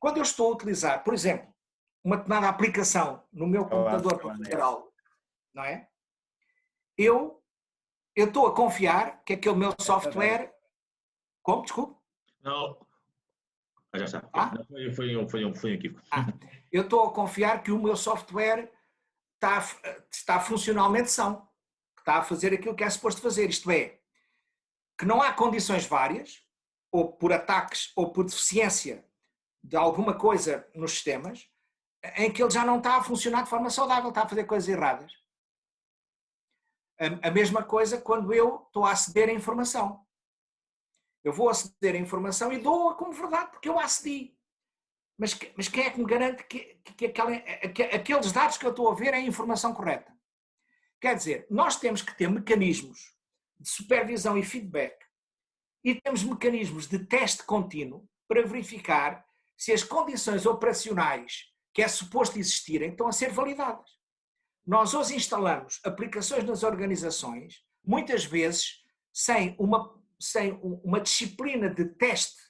Quando eu estou a utilizar, por exemplo, uma determinada aplicação no meu computador para fazer algo, não é? Eu estou a confiar que aquele meu software... Como? Desculpe? Não. Já está. Não, foi um equívoco. Eu estou a confiar que o meu software está funcionalmente são, que está a fazer aquilo que é suposto fazer. Isto é, que não há condições várias, ou por ataques, ou por deficiência de alguma coisa nos sistemas, em que ele já não está a funcionar de forma saudável, está a fazer coisas erradas. A mesma coisa quando eu estou a aceder à informação. Eu vou aceder à informação e dou-a como verdade, porque eu a acedi. Mas quem é que me garante que aqueles dados que eu estou a ver é a informação correta? Quer dizer, nós temos que ter mecanismos de supervisão e feedback e temos mecanismos de teste contínuo para verificar se as condições operacionais que é suposto existirem estão a ser validadas. Nós hoje instalamos aplicações nas organizações, muitas vezes sem uma disciplina de teste,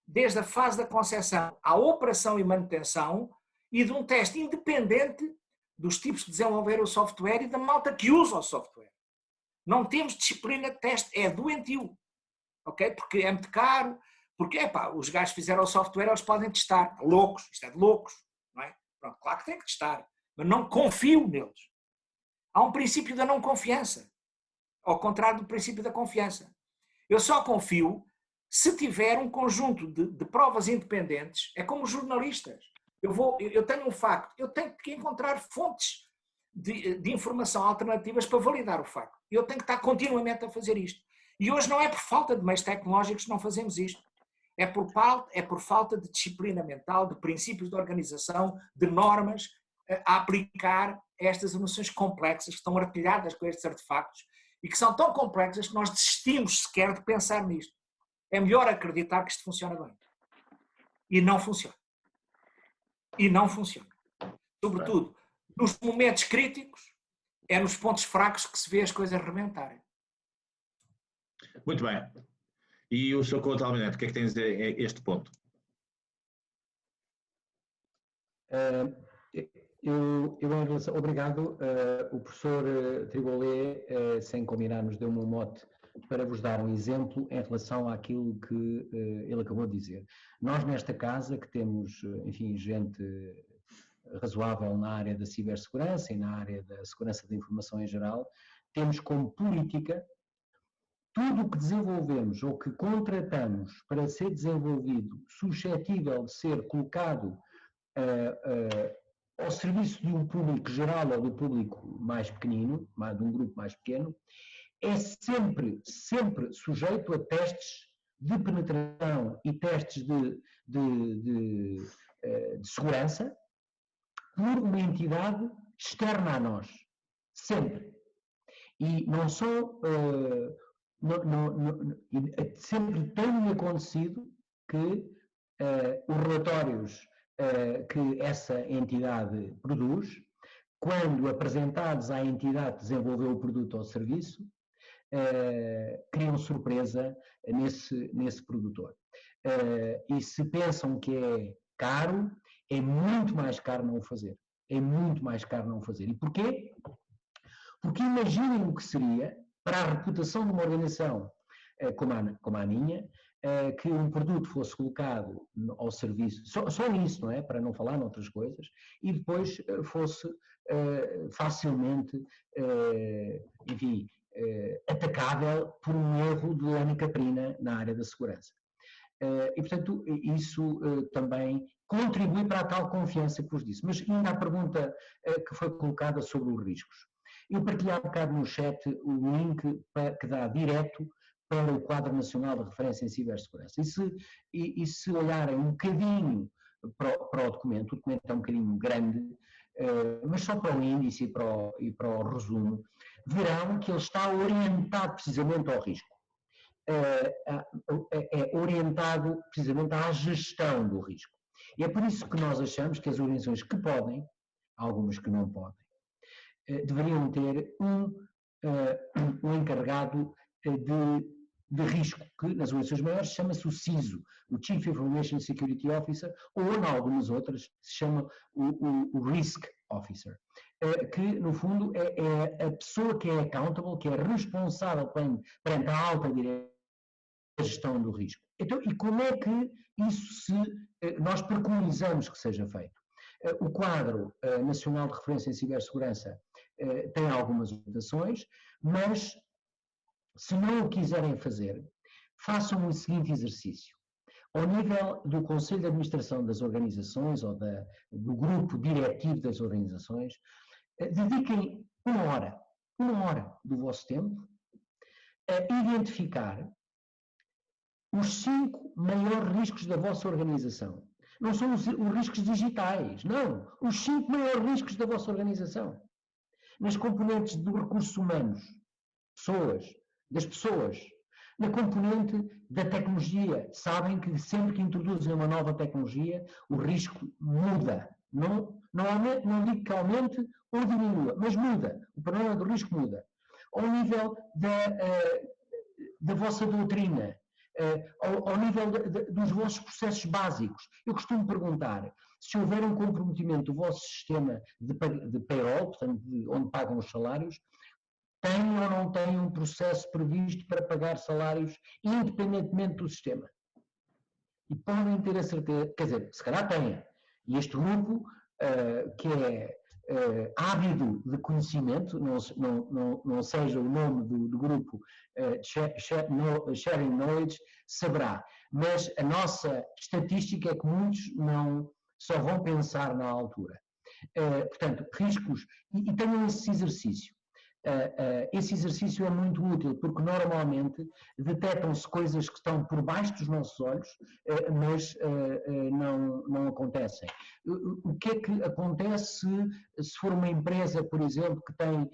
desde a fase da concepção à operação e manutenção, e de um teste independente dos tipos de desenvolver o software e da malta que usa o software. Não temos disciplina de teste, é doentio, ok? Porque é muito caro, porque os gajos fizeram o software, eles podem testar. Loucos, isto é de loucos, não é? Pronto, claro que tem que testar, mas não confio neles. Há um princípio da não confiança, ao contrário do princípio da confiança. Eu só confio se tiver um conjunto de provas independentes. É como os jornalistas. Eu tenho um facto, eu tenho que encontrar fontes de informação alternativas para validar o facto. Eu tenho que estar continuamente a fazer isto. E hoje não é por falta de meios tecnológicos que não fazemos isto. É por falta de disciplina mental, de princípios de organização, de normas a aplicar estas emoções complexas que estão artilhadas com estes artefactos e que são tão complexas que nós desistimos sequer de pensar nisto. É melhor acreditar que isto funciona bem. E não funciona. E não funciona. Sobretudo, nos momentos críticos, é nos pontos fracos que se vê as coisas rebentarem. Muito bem. E o Sr. Couto Almirante, o que é que tem a dizer a este ponto? Obrigado. O professor Triboulet, sem combinar, nos deu-me um mote para vos dar um exemplo em relação àquilo que ele acabou de dizer. Nós, nesta casa, que temos, enfim, gente razoável na área da cibersegurança e na área da segurança da informação em geral, temos como política tudo o que desenvolvemos ou que contratamos para ser desenvolvido suscetível de ser colocado ao serviço de um público geral ou do público mais pequenino, de um grupo mais pequeno, é sempre sujeito a testes de penetração e testes de segurança por uma entidade externa a nós. Sempre. E não só... sempre tem acontecido que os relatórios que essa entidade produz, quando apresentados à entidade que desenvolveu o produto ou serviço, criam surpresa nesse produtor. E se pensam que é caro, é muito mais caro não o fazer. É muito mais caro não o fazer. E porquê? Porque imaginem o que seria para a reputação de uma organização como a minha, que um produto fosse colocado ao serviço, só nisso, não é? Para não falar noutras coisas, e depois fosse facilmente, enfim, atacável por um erro de Lani Caprina na área da segurança. E, portanto, isso também contribui para a tal confiança que vos disse. Mas ainda a pergunta que foi colocada sobre os riscos. Eu partilhei há bocado no chat o link que dá direto para o Quadro Nacional de Referência em Cibersegurança. E se olharem um bocadinho para o documento é um bocadinho grande, mas só para o índice e para o resumo, verão que ele está orientado precisamente ao risco. É orientado precisamente à gestão do risco. E é por isso que nós achamos que as organizações que podem, algumas que não podem, deveriam ter um encarregado de risco, que nas organizações maiores chama-se o CISO, o Chief Information Security Officer, ou em algumas outras se chama o Risk Officer, que no fundo é a pessoa que é accountable, que é responsável perante a alta direção da gestão do risco. Então, e como é que isso nós preconizamos que seja feito? O Quadro Nacional de Referência em Cibersegurança tem algumas orientações, mas se não o quiserem fazer, façam o seguinte exercício. Ao nível do Conselho de Administração das organizações ou do grupo diretivo das organizações, dediquem uma hora do vosso tempo a identificar os 5 maiores riscos da vossa organização. Não são os riscos digitais, não. Os 5 maiores riscos da vossa organização. Nas componentes dos recursos humanos, das pessoas. Na componente da tecnologia, sabem que sempre que introduzem uma nova tecnologia, o risco muda. Não digo que aumente ou diminua, mas muda. O panorama do risco muda. Ao nível da vossa doutrina, ao nível dos vossos processos básicos. Eu costumo perguntar, se houver um comprometimento do vosso sistema de payroll, portanto, onde pagam os salários, tem ou não tem um processo previsto para pagar salários independentemente do sistema? E podem ter a certeza, quer dizer, se calhar têm. E este grupo, que é ávido de conhecimento, não seja o nome do grupo Sharing Knowledge, saberá. Mas a nossa estatística é que muitos não só vão pensar na altura. Portanto, riscos, e tenham esse exercício. Esse exercício é muito útil porque normalmente detectam-se coisas que estão por baixo dos nossos olhos, mas não acontecem. O que é que acontece se for uma empresa, por exemplo, que tem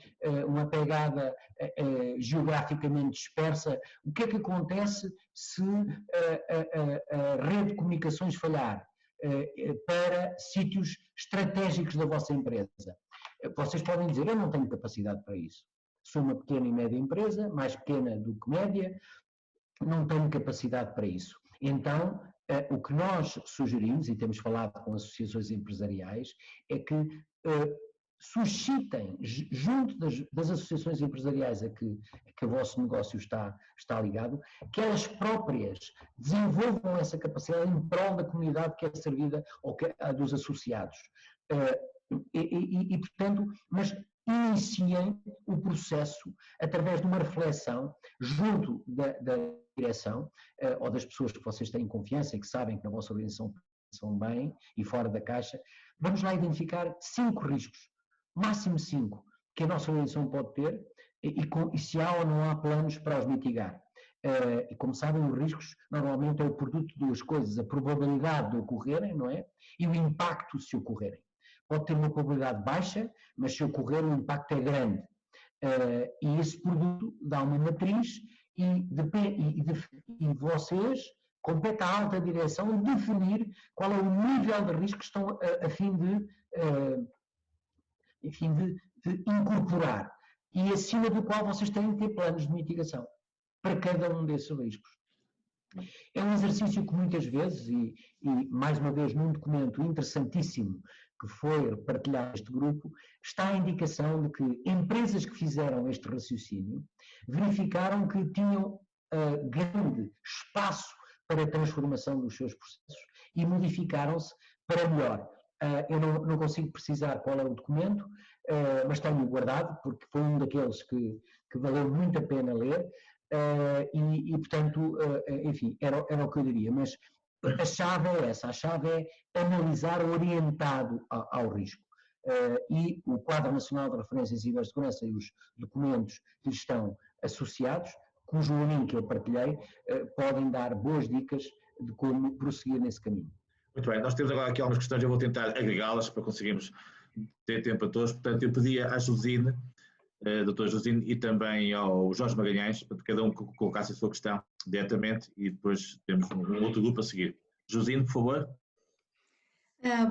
uma pegada geograficamente dispersa? O que é que acontece se a rede de comunicações falhar para sítios estratégicos da vossa empresa? Vocês podem dizer, eu não tenho capacidade para isso. Sou uma pequena e média empresa, mais pequena do que média, não tenho capacidade para isso. Então, o que nós sugerimos, e temos falado com associações empresariais, é que suscitem, junto das associações empresariais a que o vosso negócio está ligado, que elas próprias desenvolvam essa capacidade em prol da comunidade que é servida ou que é dos associados. Portanto, mas iniciem o processo através de uma reflexão junto da direção ou das pessoas que vocês têm confiança e que sabem que na vossa organização pensam bem e fora da caixa. Vamos lá identificar 5 riscos, máximo 5, que a nossa organização pode ter e se há ou não há planos para os mitigar. E como sabem, os riscos normalmente é o produto de 2 coisas, a probabilidade de ocorrerem, não é? E o impacto se ocorrerem. Pode ter uma probabilidade baixa, mas se ocorrer o impacto é grande. E esse produto dá uma matriz e vocês, compete à alta direção, definir qual é o nível de risco que estão a fim de incorporar e acima do qual vocês têm que ter planos de mitigação para cada um desses riscos. É um exercício que muitas vezes, e mais uma vez num documento interessantíssimo que foi partilhado neste grupo, está a indicação de que empresas que fizeram este raciocínio verificaram que tinham grande espaço para a transformação dos seus processos e modificaram-se para melhor. Eu não consigo precisar qual é o documento, mas tenho guardado, porque foi um daqueles que valeu muito a pena ler, portanto, enfim, era o que eu diria, mas a chave é essa, a chave é analisar orientado ao risco. E o Quadro Nacional de Referência em Cibersegurança e os documentos que lhe estão associados, cujo link que eu partilhei, podem dar boas dicas de como prosseguir nesse caminho. Muito bem, nós temos agora aqui algumas questões, eu vou tentar agregá-las para conseguirmos ter tempo a todos. Portanto, eu pedia à Josine, Dr. Josine, e também ao Jorge Magalhães, para que cada um colocasse a sua questão diretamente e depois temos um outro grupo a seguir. Josine, por favor.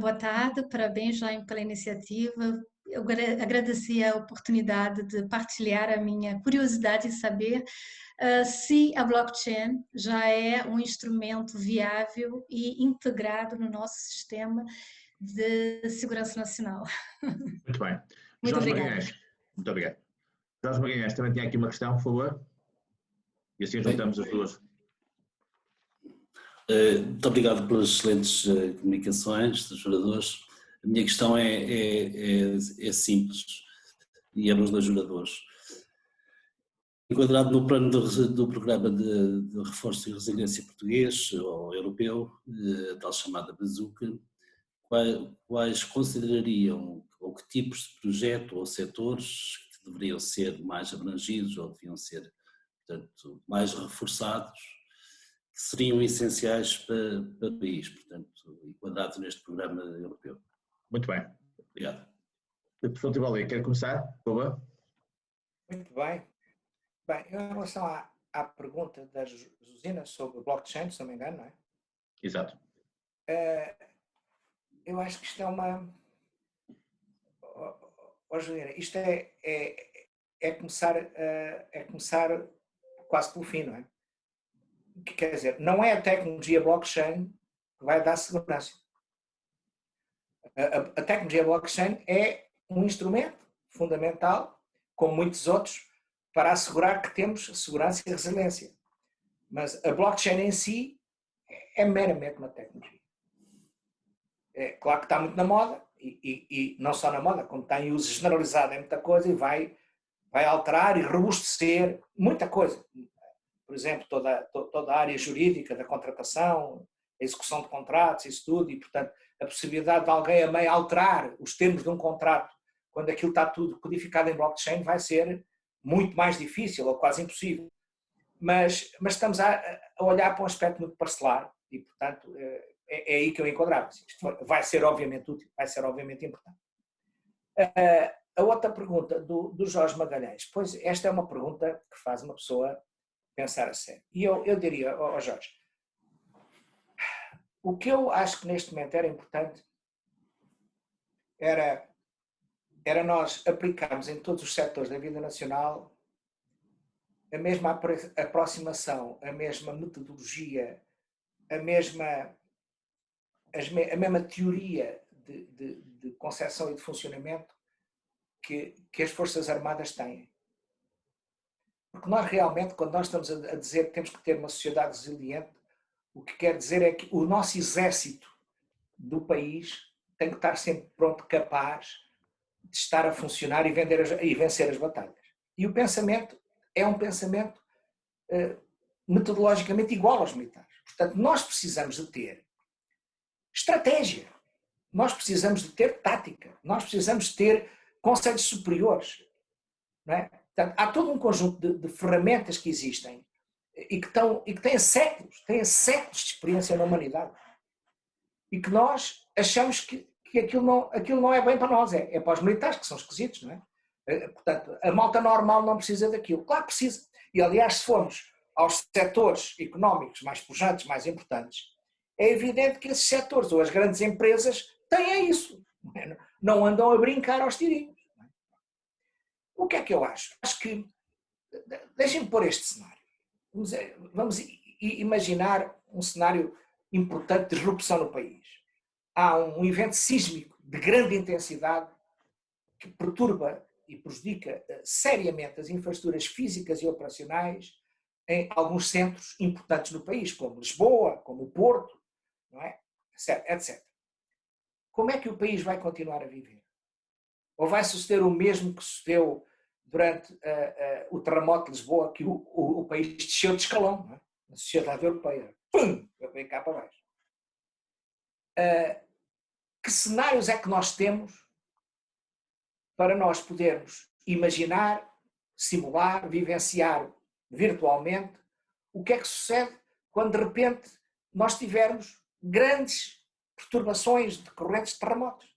Boa tarde, parabéns, Jaime, pela iniciativa. Eu agradeci a oportunidade de partilhar a minha curiosidade de saber se a blockchain já é um instrumento viável e integrado no nosso sistema de segurança nacional. Muito bem. Muito Jorge obrigada. Magalhães. Muito obrigado. Jorge Magalhães, também tinha aqui uma questão, por favor. E assim juntamos as duas. Muito obrigado pelas excelentes comunicações dos juradores. A minha questão é simples e é dos juradores. Enquadrado no plano do programa de reforço e resiliência português ou europeu, tal chamada Bazooka, quais considerariam ou que tipos de projeto ou setores que deveriam ser mais abrangidos ou deviam ser, portanto, mais reforçados seriam essenciais para o país, portanto, enquadrados neste programa europeu. Muito bem. Obrigado. Professor Tiboli, quer começar? Por favor. Muito bem. Bem, em relação à pergunta da Josina sobre blockchain, se não me engano, não é? Exato. Eu acho que isto é uma... Josina, isto é começar quase pelo fim, não é? Que quer dizer, não é a tecnologia blockchain que vai dar segurança. A tecnologia blockchain é um instrumento fundamental, como muitos outros, para assegurar que temos segurança e resiliência. Mas a blockchain em si é meramente uma tecnologia. É claro que está muito na moda, e não só na moda, como está em uso generalizado em muita coisa, e vai alterar e robustecer muita coisa. Por exemplo, toda a área jurídica da contratação, a execução de contratos, isso tudo, e portanto a possibilidade de alguém a meio alterar os termos de um contrato, quando aquilo está tudo codificado em blockchain, vai ser muito mais difícil ou quase impossível. Mas estamos a olhar para um aspecto muito parcelar e, portanto, é aí que eu enquadrava. Isto vai ser obviamente útil, vai ser obviamente importante. A outra pergunta do Jorge Magalhães, pois esta é uma pergunta que faz uma pessoa pensar a sério. E eu diria, Jorge, o que eu acho que neste momento era importante era nós aplicarmos em todos os setores da vida nacional a mesma aproximação, a mesma metodologia, a mesma teoria de concepção e de funcionamento que as Forças Armadas têm. Porque nós realmente, quando nós estamos a dizer que temos que ter uma sociedade resiliente, o que quer dizer é que o nosso exército do país tem que estar sempre pronto, capaz de estar a funcionar e vencer as batalhas. E o pensamento é um pensamento metodologicamente igual aos militares. Portanto, nós precisamos de ter estratégia, nós precisamos de ter tática, nós precisamos de ter conceitos superiores. Não é? Portanto, há todo um conjunto de ferramentas que existem e que têm séculos de experiência na humanidade. E que nós achamos que aquilo não é bem para nós, é para os militares, que são esquisitos, não é? Portanto, a malta normal não precisa daquilo. Claro que precisa. E, aliás, se formos aos setores económicos mais pujantes, mais importantes, é evidente que esses setores ou as grandes empresas têm isso. Não andam a brincar aos tirinhos. O que é que eu acho? Acho que, deixem-me pôr este cenário. Vamos imaginar um cenário importante de disrupção no país. Há um evento sísmico de grande intensidade que perturba e prejudica seriamente as infraestruturas físicas e operacionais em alguns centros importantes no país, como Lisboa, como o Porto, não é? etc. Como é que o país vai continuar a viver? Ou vai suceder o mesmo que sucedeu durante o terremoto de Lisboa, que o país desceu de escalão, não é? Na sociedade europeia. Pum! Veio cá para baixo. Que cenários é que nós temos para nós podermos imaginar, simular, vivenciar virtualmente o que é que sucede quando de repente nós tivermos grandes perturbações decorrentes de terremotos?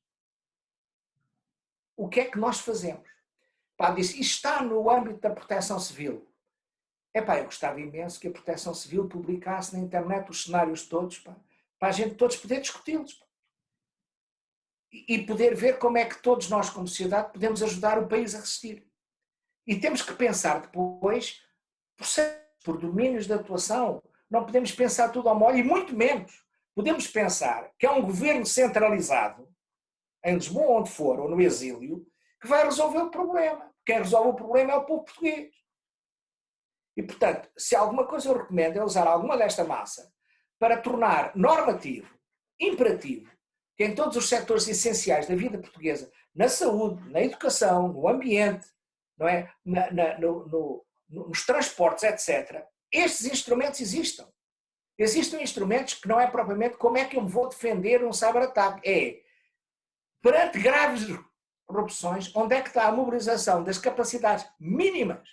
O que é que nós fazemos? Isto está no âmbito da proteção civil. Eu gostava imenso que a proteção civil publicasse na internet os cenários todos, para a gente todos poder discuti-los. E poder ver como é que todos nós, como sociedade, podemos ajudar o país a resistir. E temos que pensar depois por domínios de atuação. Não podemos pensar tudo ao molho, e muito menos podemos pensar que é um governo centralizado, em Lisboa, onde for, ou no exílio, que vai resolver o problema. Quem resolve o problema é o povo português. E, portanto, se alguma coisa eu recomendo é usar alguma desta massa para tornar normativo, imperativo, que em todos os setores essenciais da vida portuguesa, na saúde, na educação, no ambiente, não é? Nos transportes, etc., estes instrumentos existam. Existem instrumentos que não é propriamente como é que eu me vou defender um cyber-ataque. É, perante graves corrupções, onde é que está a mobilização das capacidades mínimas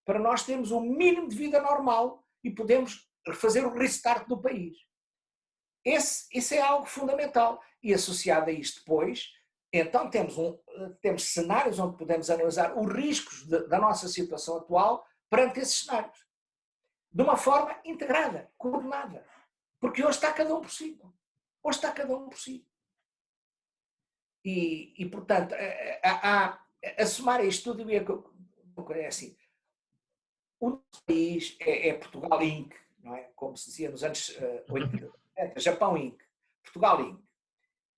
para nós termos um mínimo de vida normal e podemos fazer o restart do país. Isso é algo fundamental. E associado a isto depois, então temos cenários onde podemos analisar os riscos da nossa situação atual perante esses cenários. De uma forma integrada, coordenada. Porque hoje está cada um por si. Hoje está cada um por si. E portanto, a somar a isto tudo, é assim, o nosso país é Portugal Inc., não é? Como se dizia nos anos 80, Japão Inc., Portugal Inc.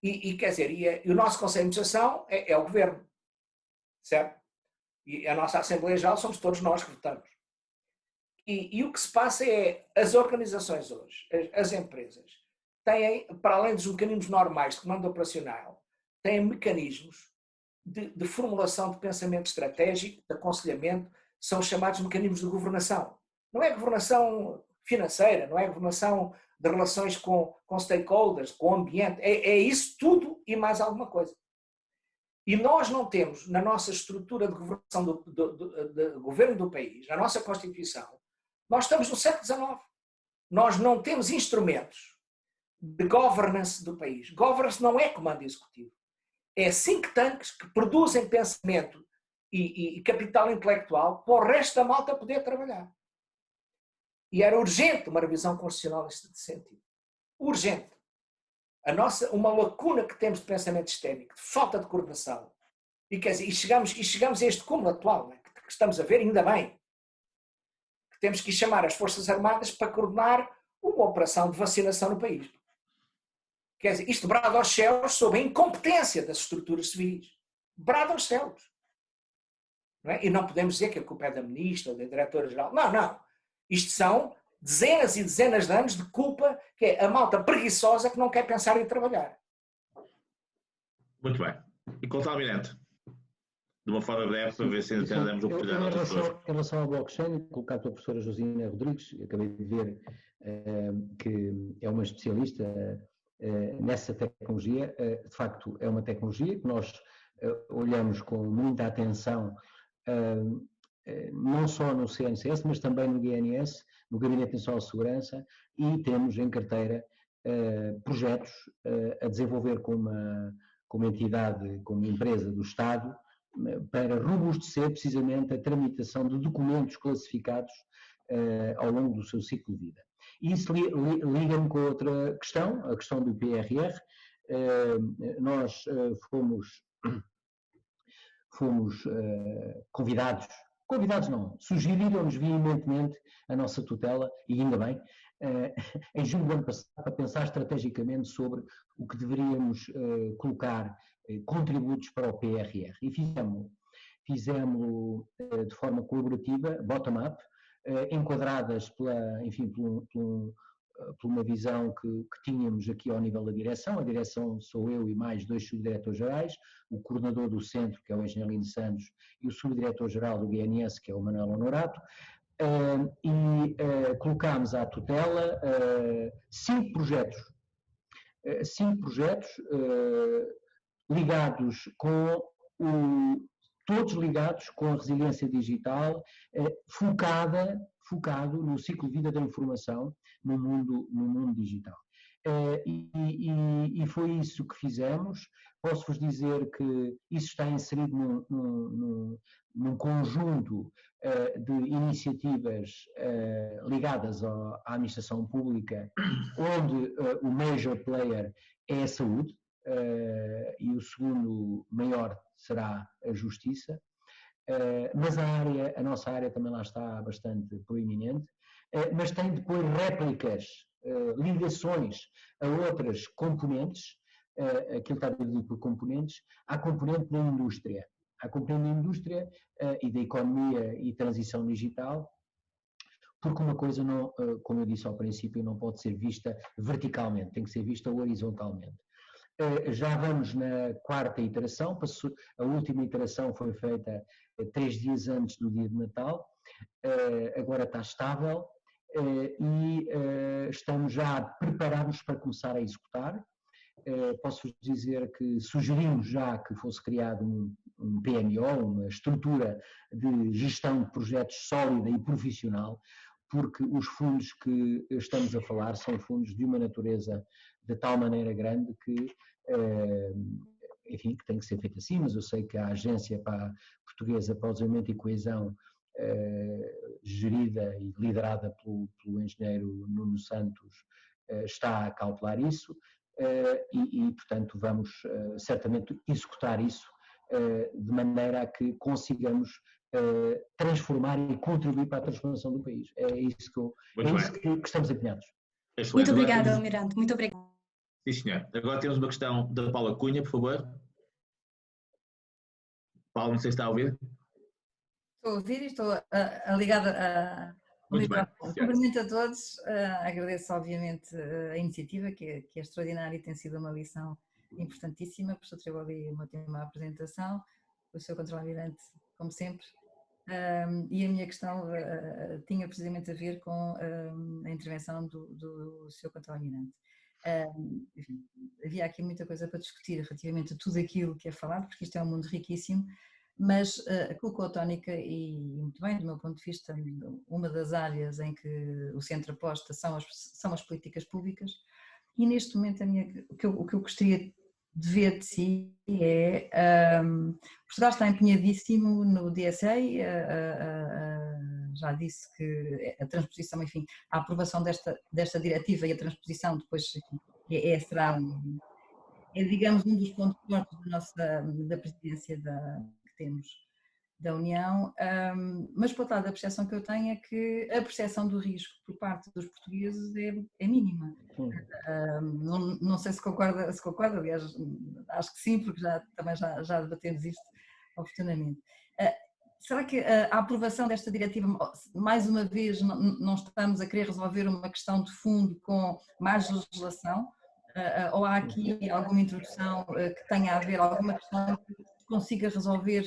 E quer dizer, e o nosso Conselho de Administração é o Governo, certo? E a nossa Assembleia Geral somos todos nós que votamos. E o que se passa é, as organizações hoje, as empresas, têm, para além dos mecanismos normais de comando operacional, têm mecanismos de formulação de pensamento estratégico, de aconselhamento, são os chamados mecanismos de governação. Não é governação financeira, não é governação de relações com stakeholders, com o ambiente, é isso tudo e mais alguma coisa. E nós não temos, na nossa estrutura de governação do governo do país, na nossa Constituição, nós estamos no século XIX. Nós não temos instrumentos de governance do país. Governance não é comando executivo. É think tanks que produzem pensamento e capital intelectual para o resto da malta poder trabalhar. E era urgente uma revisão constitucional nesse sentido. Urgente. Uma lacuna que temos de pensamento sistémico, de falta de coordenação. E, quer dizer, chegamos a este cúmulo atual, né, que estamos a ver, ainda bem. Que temos que chamar as Forças Armadas para coordenar uma operação de vacinação no país. Quer dizer, isto brada aos céus sob a incompetência das estruturas civis. Brada aos céus. Não é? E não podemos dizer que a culpa é da ministra, da diretora-geral. Não, não. Isto são dezenas e dezenas de anos de culpa, que é a malta preguiçosa que não quer pensar em trabalhar. Muito bem. E quanto ao Almirante? De uma forma breve, para ver se entendemos o que fizeram outras pessoas. Em relação ao blockchain, colocar a tua professora Josina Rodrigues, acabei de ver que é uma especialista nessa tecnologia. De facto, é uma tecnologia que nós olhamos com muita atenção, não só no CNCS, mas também no GNS, no Gabinete Nacional de Segurança, e temos em carteira projetos a desenvolver com uma entidade, com uma empresa do Estado, para robustecer precisamente a tramitação de documentos classificados ao longo do seu ciclo de vida. E isso liga-me com outra questão, a questão do PRR. Nós fomos convidados não, sugeriram-nos veementemente a nossa tutela, e ainda bem, em julho do ano passado, para pensar estrategicamente sobre o que deveríamos colocar contributos para o PRR. E fizemos de forma colaborativa, bottom-up, enquadradas por uma visão que tínhamos aqui ao nível da direção. A direção sou eu e mais 2 subdiretores-gerais, o coordenador do centro, que é o engenheiro Lino Santos, e o subdiretor-geral do GNS, que é o Manuel Honorato, e colocámos à tutela 5 projetos ligados todos ligados com a resiliência digital, focado no ciclo de vida da informação no mundo digital. E foi isso que fizemos. Posso-vos dizer que isso está inserido num conjunto de iniciativas ligadas à administração pública, onde o major player é a saúde, e o segundo maior será a justiça, mas a nossa área também lá está bastante proeminente, mas tem depois réplicas, ligações a outras componentes. Aquilo está dividido por componentes. Há componente da indústria, e da economia e transição digital, porque uma coisa, não, como eu disse ao princípio, não pode ser vista verticalmente, tem que ser vista horizontalmente. Já vamos na 4ª iteração, a última iteração foi feita 3 dias antes do dia de Natal, agora está estável, e estamos já preparados para começar a executar. Posso-vos dizer que sugerimos já que fosse criado um PMO, uma estrutura de gestão de projetos sólida e profissional, porque os fundos que estamos a falar são fundos de uma natureza de tal maneira grande que, enfim, que tem que ser feito assim, mas eu sei que a Agência Portuguesa para o Desenvolvimento e Coesão, gerida e liderada pelo engenheiro Nuno Santos, está a calcular isso e, portanto, vamos certamente executar isso de maneira a que consigamos transformar e contribuir para a transformação do país. É isso que estamos empenhados. Excelente. Muito obrigada, Almirante. Muito obrigada. Sim, senhor. Agora temos uma questão da Paula Cunha, por favor. Paulo, não sei se está a ouvir. Estou a ouvir e estou ligada ao microfone. Cumprimento a todos, agradeço obviamente a iniciativa, que é extraordinária e tem sido uma lição importantíssima. Professor Triboli, uma ótima apresentação, o Sr. Controle-Almirante, como sempre. E a minha questão tinha precisamente a ver com a intervenção do Sr. Controle-Almirante. Havia aqui muita coisa para discutir relativamente a tudo aquilo que é falado, porque isto é um mundo riquíssimo, mas colocou a tónica, e muito bem, do meu ponto de vista, uma das áreas em que o centro aposta são as políticas públicas, e neste momento o que eu gostaria de ver de si é Portugal está empenhadíssimo no DSA, já disse que a transposição, enfim, a aprovação desta diretiva e a transposição depois será digamos, um dos pontos fortes da presidência que temos da União, mas por outro lado a percepção que eu tenho é que a percepção do risco por parte dos portugueses é mínima. Não sei se concorda, aliás, acho que sim, porque também já debatemos isto oportunamente. Será que a aprovação desta diretiva, mais uma vez, não estamos a querer resolver uma questão de fundo com mais legislação? Ou há aqui alguma introdução que tenha a ver, alguma questão que consiga resolver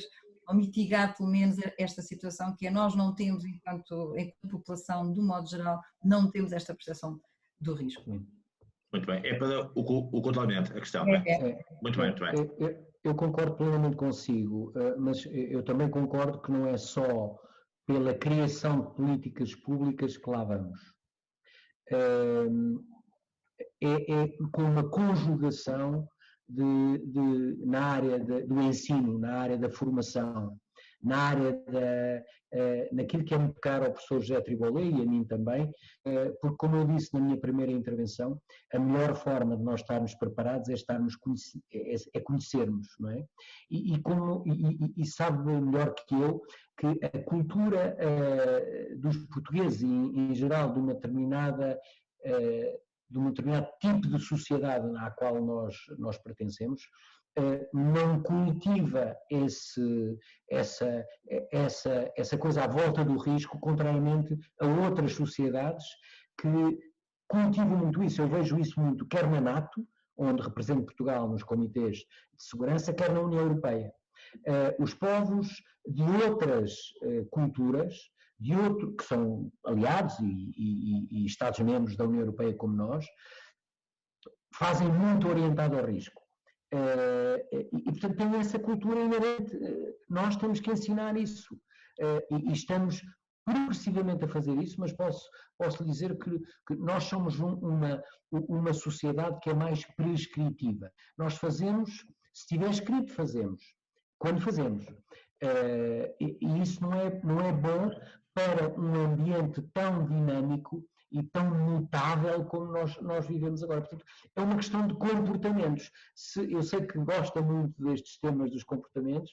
ou mitigar pelo menos esta situação, que nós não temos, enquanto população, de um modo geral, não temos esta percepção do risco? Muito bem. É para o controle-almirante a questão, não é? Muito bem, muito bem. Eu concordo plenamente consigo, mas eu também concordo que não é só pela criação de políticas públicas que lá vamos. É com uma conjugação na área do ensino, na área da formação, na área naquilo que é muito caro ao professor José Triboli e a mim também, porque, como eu disse na minha primeira intervenção, a melhor forma de nós estarmos preparados é conhecermos, não é? E sabe melhor que eu que a cultura dos portugueses, em geral, de um determinado tipo de sociedade à qual nós pertencemos, não cultiva essa coisa à volta do risco, contrariamente a outras sociedades que cultivam muito isso. Eu vejo isso muito, quer na NATO, onde represento Portugal nos comitês de segurança, quer na União Europeia. Os povos de outras culturas, que são aliados e Estados-membros da União Europeia como nós, fazem muito orientado ao risco. E portanto, tem essa cultura inerente. Nós temos que ensinar isso. E estamos progressivamente a fazer isso, mas posso lhe dizer que nós somos uma sociedade que é mais prescritiva. Nós fazemos, se estiver escrito, fazemos. Quando fazemos. E isso não é bom para um ambiente tão dinâmico e tão mutável como nós vivemos agora. Portanto, é uma questão de comportamentos. Eu sei que gosta muito destes temas dos comportamentos,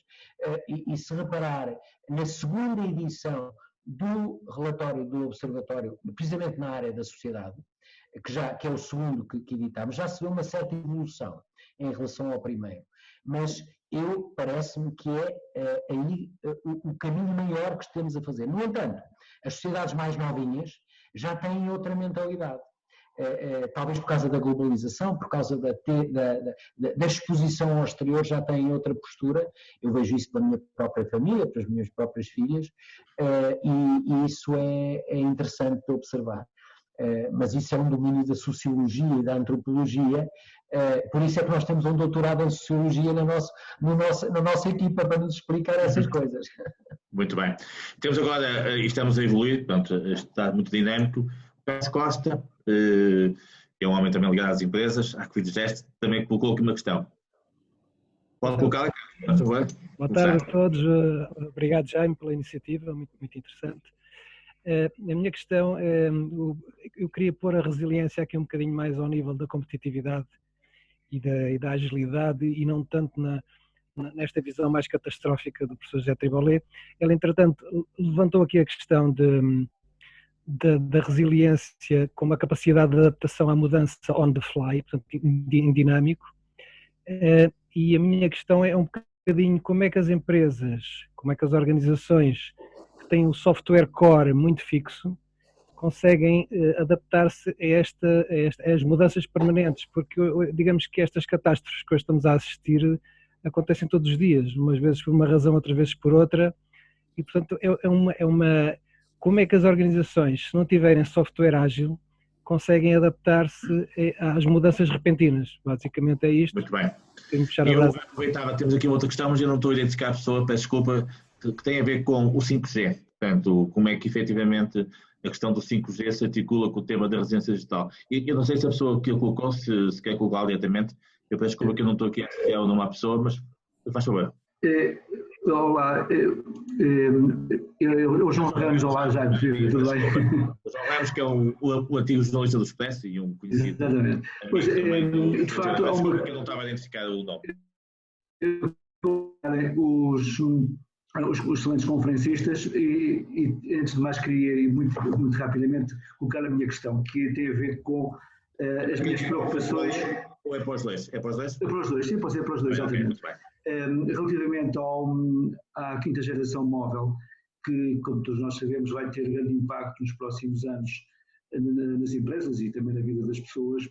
e se reparar, na segunda edição do relatório do Observatório, precisamente na área da sociedade, que é o segundo que editámos, já se vê uma certa evolução em relação ao primeiro. Mas parece-me que é aí o caminho maior que temos a fazer. No entanto, as sociedades mais novinhas já têm outra mentalidade. Talvez por causa da globalização, por causa da exposição ao exterior, já têm outra postura. Eu vejo isso pela minha própria família, pelas minhas próprias filhas, e isso é interessante de observar. mas isso é um domínio da sociologia e da antropologia, por isso é que nós temos um doutorado em sociologia na nossa equipa para nos explicar essas coisas. Muito bem. Temos agora, e estamos a evoluir, portanto, está muito dinâmico. Carlos Costa, que é um homem também ligado às empresas, à Quidgest, também colocou aqui uma questão. Pode colocar, por favor. Boa tarde a todos. Obrigado, Jaime, pela iniciativa, muito interessante. A minha questão, eu queria pôr a resiliência aqui um bocadinho mais ao nível da competitividade e da agilidade e não tanto nesta visão mais catastrófica do professor José Tribolé. Ele, entretanto, levantou aqui a questão da resiliência como a capacidade de adaptação à mudança on the fly, portanto, em dinâmico. E a minha questão é um bocadinho como é que as empresas, como é que as organizações que têm um software core muito fixo conseguem adaptar-se a às mudanças permanentes, porque digamos que estas catástrofes que hoje estamos a assistir acontecem todos os dias, umas vezes por uma razão, outras vezes por outra, e portanto como é que as organizações, se não tiverem software ágil, conseguem adaptar-se às mudanças repentinas? Basicamente é isto. Muito bem. Eu aproveitava, temos aqui outra questão, mas eu não estou a identificar a pessoa, peço desculpa, que tem a ver com o 5G. Portanto, como é que efetivamente a questão do 5G se articula com o tema da resiliência digital. E eu não sei se a pessoa que o colocou, se quer colocar diretamente, eu peço desculpa que eu não estou aqui a associar o nome à pessoa, mas faz favor. Olá, o João Ramos, olá, já tudo bem? O João Ramos, que é o antigo jornalista do Expresso e um conhecido. Exatamente. Pois, de facto, há uma... Eu não estava a identificar o nome. Os excelentes conferencistas e antes de mais queria muito rapidamente colocar a minha questão, que tem a ver com as minhas preocupações. Ou é para os dois? É para os dois? É para os dois, sim, pode ser para os dois, exatamente. Relativamente à quinta geração móvel, que, como todos nós sabemos, vai ter grande impacto nos próximos anos nas empresas e também na vida das pessoas,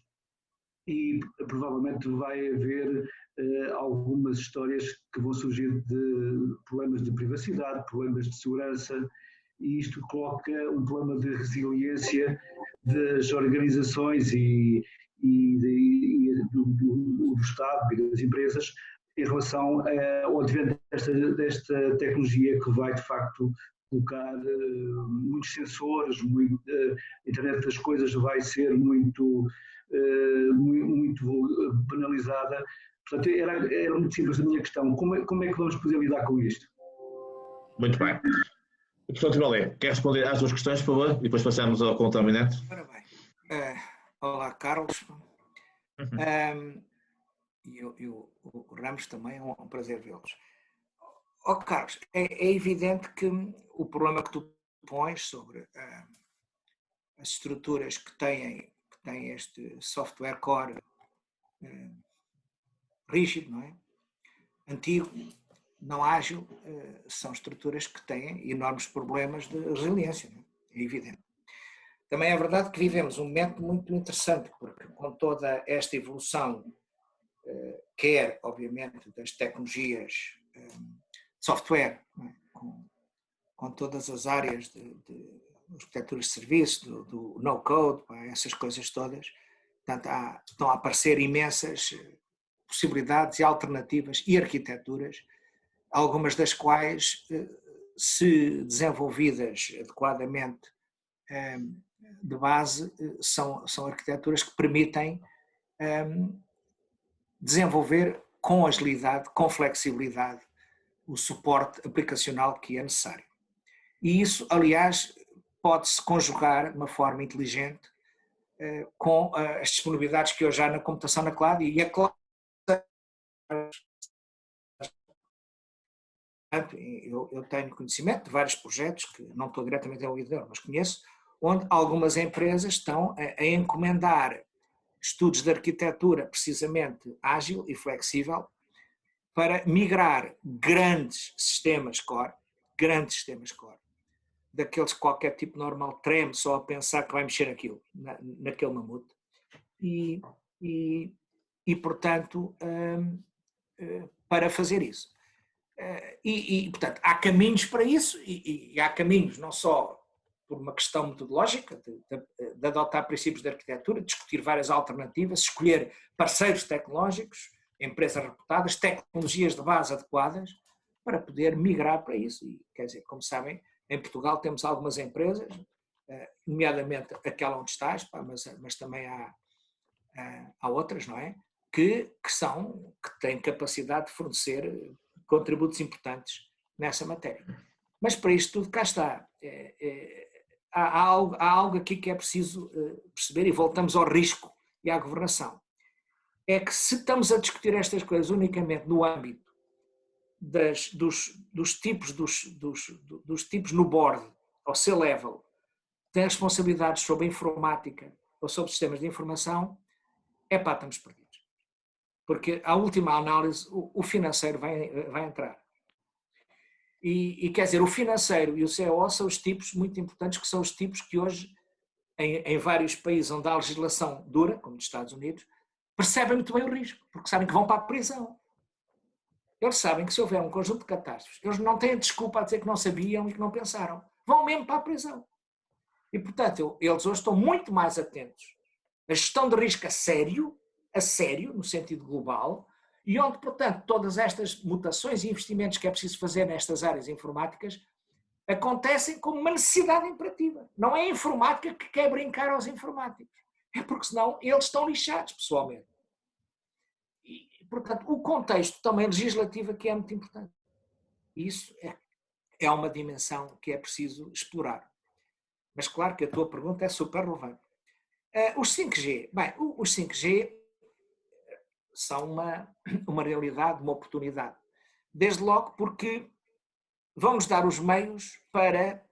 e provavelmente vai haver algumas histórias que vão surgir de problemas de privacidade, problemas de segurança, e isto coloca um problema de resiliência das organizações e do Estado e das empresas em relação ao advento desta tecnologia que vai, de facto, colocar muitos sensores, a internet das coisas vai ser muito banalizada. Portanto, era muito simples a minha questão. Como é que vamos poder lidar com isto? Muito bem. Professor Tribolé, quer responder às duas questões, por favor? E depois passamos ao contaminante. Ora bem. Olá, Carlos. E o Ramos também, é um prazer vê-los. Carlos, é evidente que o problema que tu pões sobre as estruturas que têm este software core rígido, não é? Antigo, não ágil, são estruturas que têm enormes problemas de resiliência, não é? É evidente. Também é verdade que vivemos um momento muito interessante, porque com toda esta evolução, quer, obviamente, das tecnologias de software, é? com todas as áreas de arquiteturas de serviço, do no-code, essas coisas todas, portanto, estão a aparecer imensas possibilidades e alternativas e arquiteturas, algumas das quais, se desenvolvidas adequadamente de base, são arquiteturas que permitem desenvolver com agilidade, com flexibilidade, o suporte aplicacional que é necessário. E isso, aliás, pode-se conjugar de uma forma inteligente com as disponibilidades que hoje há na computação na cloud, e a cloud. Eu tenho conhecimento de vários projetos, que não estou diretamente envolvido, mas conheço, onde algumas empresas estão a encomendar estudos de arquitetura precisamente ágil e flexível para migrar grandes sistemas core, daqueles que qualquer tipo normal treme só a pensar que vai mexer naquele mamute. E portanto, para fazer isso. Portanto, há caminhos para isso, e há caminhos não só por uma questão metodológica, de adotar princípios de arquitetura, discutir várias alternativas, escolher parceiros tecnológicos, empresas reputadas, tecnologias de base adequadas, para poder migrar para isso. E, quer dizer, como sabem, em Portugal temos algumas empresas, nomeadamente aquela onde estás, mas também há outras, não é? Que têm capacidade de fornecer contributos importantes nessa matéria. Mas para isto tudo, cá está. Há algo aqui que é preciso perceber, e voltamos ao risco e à governação. É que se estamos a discutir estas coisas unicamente no âmbito dos tipos no board, ao C-level, têm responsabilidades sobre a informática ou sobre sistemas de informação, estamos perdidos. Porque a última análise, o financeiro vai entrar. E quer dizer, o financeiro e o CEO são os tipos muito importantes, que são os tipos que hoje, em vários países onde há legislação dura, como nos Estados Unidos, percebem muito bem o risco, porque sabem que vão para a prisão. Eles sabem que se houver um conjunto de catástrofes, eles não têm desculpa a dizer que não sabiam e que não pensaram. Vão mesmo para a prisão. E, portanto, eles hoje estão muito mais atentos à gestão de risco a sério, no sentido global, e onde, portanto, todas estas mutações e investimentos que é preciso fazer nestas áreas informáticas acontecem como uma necessidade imperativa. Não é a informática que quer brincar aos informáticos. É porque senão eles estão lixados pessoalmente. E, portanto, o contexto também legislativo aqui é muito importante. Isso é uma dimensão que é preciso explorar. Mas claro que a tua pergunta é super relevante. Os 5G, os 5G são uma realidade, uma oportunidade. Desde logo porque vão-nos dar os meios para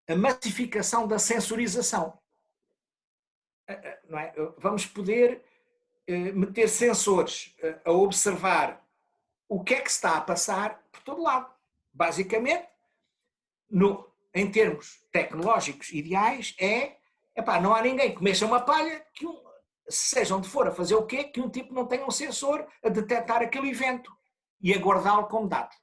a massificação da sensorização. Não é? Vamos poder meter sensores a observar o que é que se está a passar por todo lado. Basicamente, em termos tecnológicos ideais, não há ninguém que mexa uma palha, seja onde for a fazer o quê, que um tipo não tenha um sensor a detectar aquele evento e a guardá-lo como dado.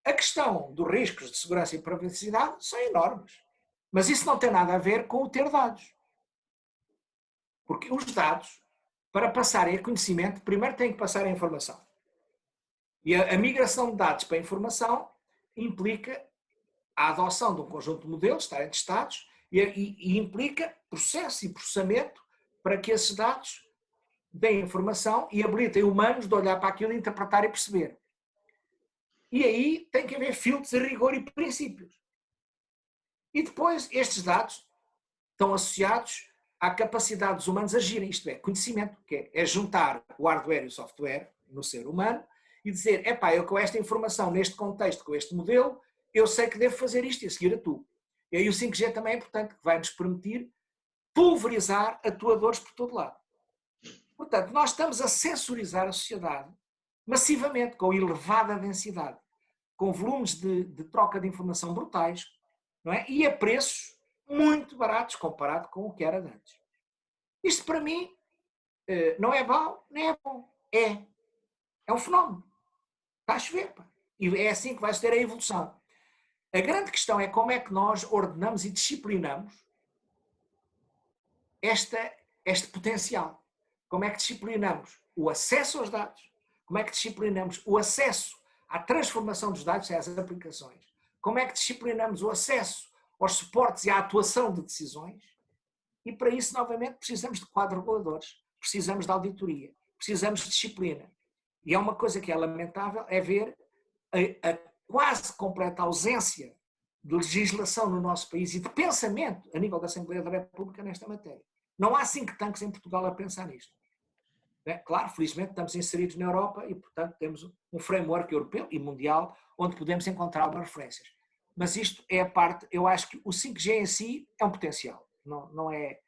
A questão dos riscos de segurança e privacidade são enormes, mas isso não tem nada a ver com o ter dados. Porque os dados, para passarem a conhecimento, primeiro têm que passar a informação. E a migração de dados para a informação implica a adoção de um conjunto de modelos, estarem testados, e implica processo e processamento para que esses dados deem informação e habilitem humanos de olhar para aquilo, interpretar e perceber. E aí tem que haver filtros de rigor e princípios. E depois estes dados estão associados à capacidade dos humanos agirem, isto é, conhecimento, que é juntar o hardware e o software no ser humano e dizer, eu com esta informação, neste contexto, com este modelo, eu sei que devo fazer isto e a seguir a tu. E aí o 5G também é importante, que vai nos permitir pulverizar atuadores por todo lado. Portanto, nós estamos a sensorizar a sociedade massivamente, com elevada densidade, com volumes de troca de informação brutais, não é? E a preços muito baratos comparado com o que era antes. Isto para mim não é mau, nem é bom. É um fenómeno. Está a chover. E é assim que vai ser a evolução. A grande questão é como é que nós ordenamos e disciplinamos este potencial. Como é que disciplinamos o acesso aos dados? Como é que disciplinamos o acesso à transformação dos dados e às aplicações? Como é que disciplinamos o acesso aos suportes e à atuação de decisões? E para isso, novamente, precisamos de quadros reguladores, precisamos de auditoria, precisamos de disciplina. E é uma coisa que é lamentável, é ver a quase completa ausência de legislação no nosso país e de pensamento a nível da Assembleia da República nesta matéria. Não há think tanks em Portugal a pensar nisto. Claro, felizmente estamos inseridos na Europa e, portanto, temos um framework europeu e mundial onde podemos encontrar algumas referências. Mas isto é a parte, eu acho que o 5G em si é um potencial. Não é,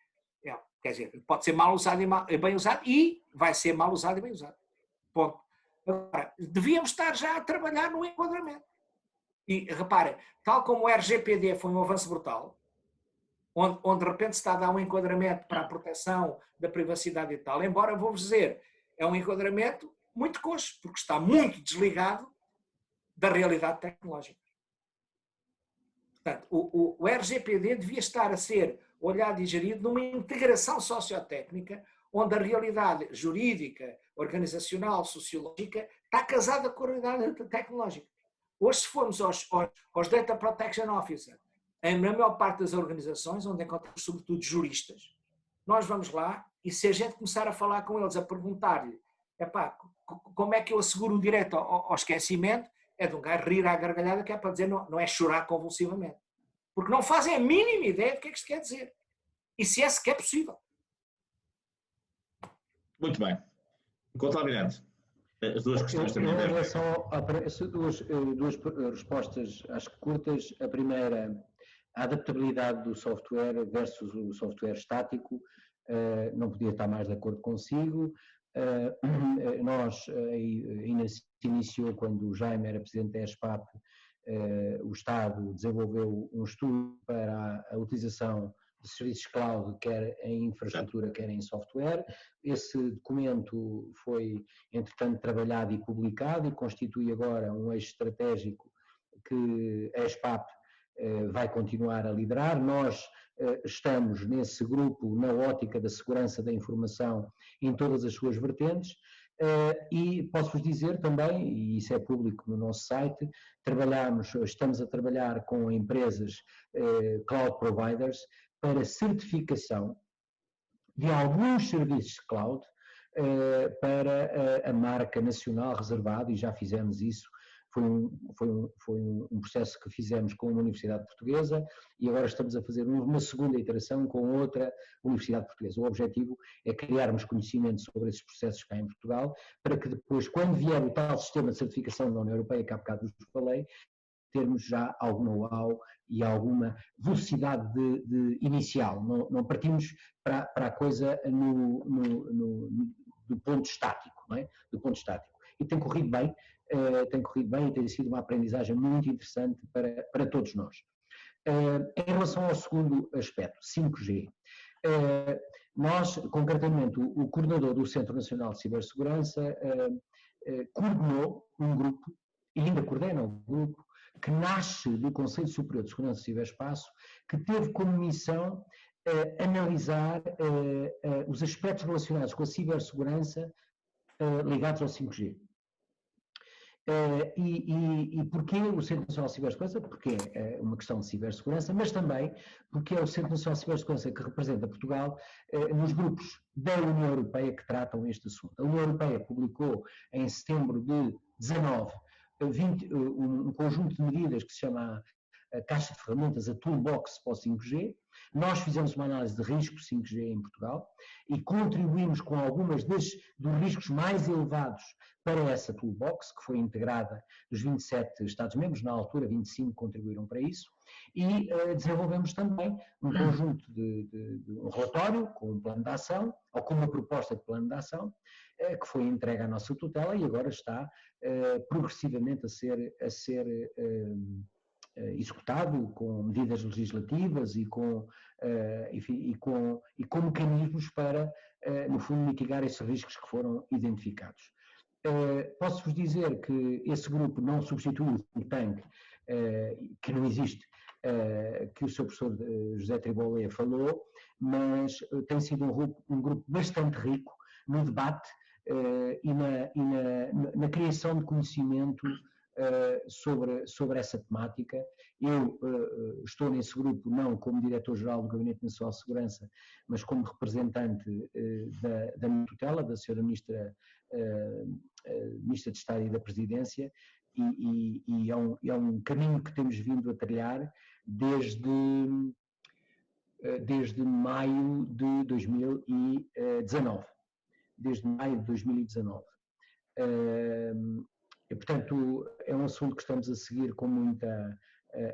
quer dizer, pode ser mal usado e bem usado e vai ser mal usado e bem usado. Ponto. Agora, devíamos estar já a trabalhar no enquadramento. E reparem, tal como o RGPD foi um avanço brutal, onde de repente se está a dar um enquadramento para a proteção da privacidade e tal, embora, vou-vos dizer, é um enquadramento muito coxo, porque está muito desligado da realidade tecnológica. Portanto, o RGPD devia estar a ser olhado e gerido numa integração sociotécnica, onde a realidade jurídica, organizacional, sociológica, está casada com a realidade tecnológica. Hoje, se formos aos Data Protection Officer, na maior parte das organizações, onde encontramos sobretudo juristas, nós vamos lá e se a gente começar a falar com eles, a perguntar-lhe como é que eu asseguro o direito ao esquecimento, é de um gajo rir à gargalhada, que é para dizer, não é chorar convulsivamente. Porque não fazem a mínima ideia do que é que isto quer dizer. E se é sequer possível. Muito bem. Enquanto Almirante, as duas questões também. Em relação a duas respostas, acho que curtas. A primeira, a adaptabilidade do software versus o software estático, não podia estar mais de acordo consigo. Nós, ainda se iniciou quando o Jaime era presidente da ESPAP, o Estado desenvolveu um estudo para a utilização de serviços cloud, quer em infraestrutura, quer em software. Esse documento foi, entretanto, trabalhado e publicado e constitui agora um eixo estratégico que a ESPAP vai continuar a liderar. Nós estamos nesse grupo na ótica da segurança da informação em todas as suas vertentes. E posso-vos dizer também, e isso é público no nosso site, estamos a trabalhar com empresas cloud providers para certificação de alguns serviços cloud para a marca nacional reservada, e já fizemos isso. Foi um processo que fizemos com uma universidade portuguesa e agora estamos a fazer uma segunda iteração com outra universidade portuguesa. O objetivo é criarmos conhecimento sobre esses processos cá em Portugal, para que depois, quando vier o tal sistema de certificação da União Europeia, que há bocado vos falei, termos já algum know-how e alguma velocidade inicial. Não partimos para a coisa do ponto estático, não é? Do ponto estático. E tem corrido bem e tem sido uma aprendizagem muito interessante para todos nós. Em relação ao segundo aspecto, 5G, nós, concretamente, o coordenador do Centro Nacional de Cibersegurança coordenou um grupo, e ainda coordena um grupo, que nasce do Conselho Superior de Segurança e Ciberespaço, que teve como missão analisar os aspectos relacionados com a cibersegurança ligados ao 5G. E porquê o Centro Nacional de Cibersegurança? Porque é uma questão de cibersegurança, mas também porque é o Centro Nacional de Cibersegurança que representa Portugal nos grupos da União Europeia que tratam este assunto. A União Europeia publicou em setembro de 19 um conjunto de medidas que se chama a Caixa de Ferramentas, a Toolbox para o 5G. Nós fizemos uma análise de riscos 5G em Portugal e contribuímos com algumas dos riscos mais elevados para essa Toolbox, que foi integrada dos 27 Estados-membros, na altura 25 contribuíram para isso, e desenvolvemos também um conjunto um relatório com um plano de ação, ou com uma proposta de plano de ação, que foi entregue à nossa tutela e agora está progressivamente a ser executado com medidas legislativas e com mecanismos para, no fundo, mitigar esses riscos que foram identificados. Posso-vos dizer que esse grupo não substitui o think tank, que não existe, que o Sr. Professor José Tribolé falou, mas tem sido um grupo bastante rico no debate e na criação de conhecimento sobre essa temática. Eu estou nesse grupo não como Diretor-Geral do Gabinete Nacional de Segurança, mas como representante da minha tutela, da Sra. Ministra de Estado e da Presidência, e é um caminho que temos vindo a trilhar desde maio de 2019. Desde maio de 2019. E, portanto, é um assunto que estamos a seguir com muita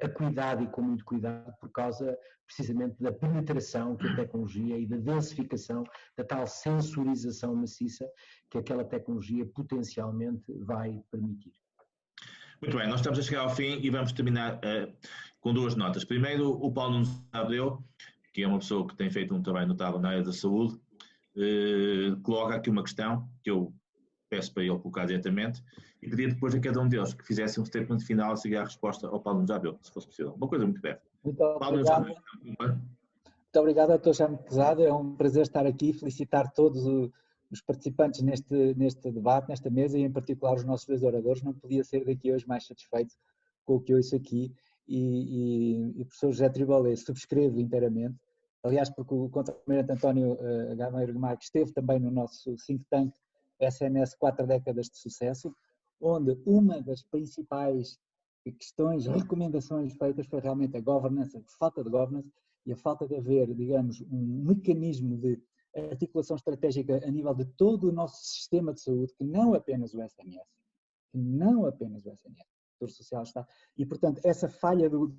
acuidade e com muito cuidado, por causa precisamente da penetração que a tecnologia e da densificação, da tal sensorização maciça que aquela tecnologia potencialmente vai permitir. Muito bem, nós estamos a chegar ao fim e vamos terminar com duas notas. Primeiro, o Paulo Nunes Abreu, que é uma pessoa que tem feito um trabalho notável na área da saúde, coloca aqui uma questão que eu peço para ele colocar diretamente, e pedir depois a cada um deles que fizesse um statement final a seguir a resposta ao Paulo já viu, se fosse possível. Uma coisa muito breve. Muito Paulo obrigado. Muito Obrigado, Dr. Jaime Pesado. É um prazer estar aqui, felicitar todos os participantes neste debate, nesta mesa, e em particular os nossos dois oradores. Não podia ser daqui hoje mais satisfeito com o que ouço aqui, e o professor José Tribolé subscrevo inteiramente. Aliás, porque o contra-almirante António Gameiro Marques esteve também no nosso think tank SNS 4 décadas de sucesso, onde uma das principais questões, recomendações feitas foi realmente a governance, a falta de governance e a falta de haver, digamos, um mecanismo de articulação estratégica a nível de todo o nosso sistema de saúde, que não apenas o SNS, o setor social está, e portanto essa falha do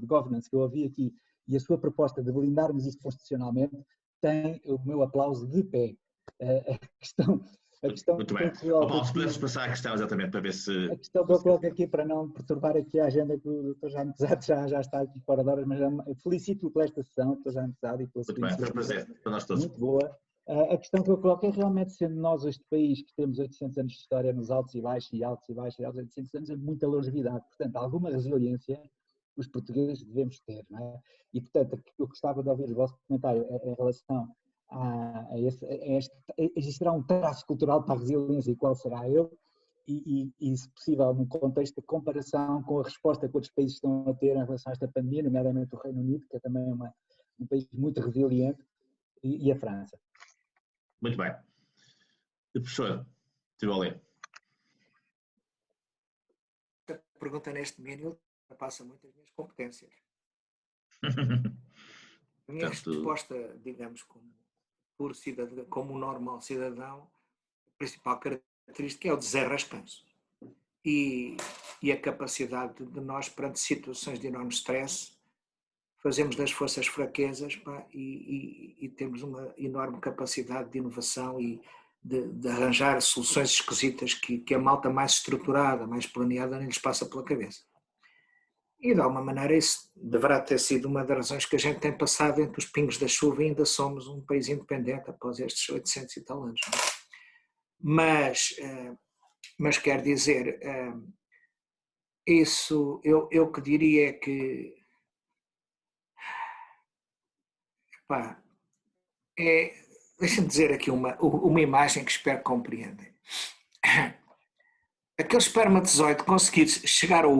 governance que eu ouvi aqui e a sua proposta de blindarmos isto constitucionalmente tem o meu aplauso de pé. A questão muito bem. Paulo, se puderes passar a questão exatamente para ver se... A questão que eu coloco aqui, para não perturbar aqui a agenda, que o Dr. Jaime Pesado já está aqui fora de horas, mas felicito-o pela esta sessão, Dr. Jaime Pesado, e pela sua iniciativa. Muito bem, foi um prazer para nós todos. Muito boa. A questão que eu coloco é realmente, sendo nós este país que temos 800 anos de história nos altos e baixos, e altos e baixos, e altos, 800 anos é muita longevidade, portanto, alguma resiliência os portugueses devemos ter, não é? E, portanto, eu gostava de ouvir o vosso comentário em relação existirá um traço cultural para a resiliência, e qual será ele? E, se possível, num contexto de comparação com a resposta que outros países estão a ter em relação a esta pandemia, nomeadamente o Reino Unido, que é também um país muito resiliente, e a França. Muito bem. E professor Tribolé? A pergunta neste domínio passa muito as minhas competências. A minha resposta, digamos, como um normal cidadão, a principal característica é o desenrascanço e a capacidade de nós, perante situações de enorme stress, fazemos das forças fraquezas, pá, e temos uma enorme capacidade de inovação e de arranjar soluções esquisitas que a malta mais estruturada, mais planeada, nem lhes passa pela cabeça. E de alguma maneira isso deverá ter sido uma das razões que a gente tem passado entre os pingos da chuva e ainda somos um país independente após estes 800 e tal anos. Mas quer dizer, isso eu que diria que deixa-me dizer aqui uma imagem que espero que compreendem. Aquele espermatozoide conseguir chegar ao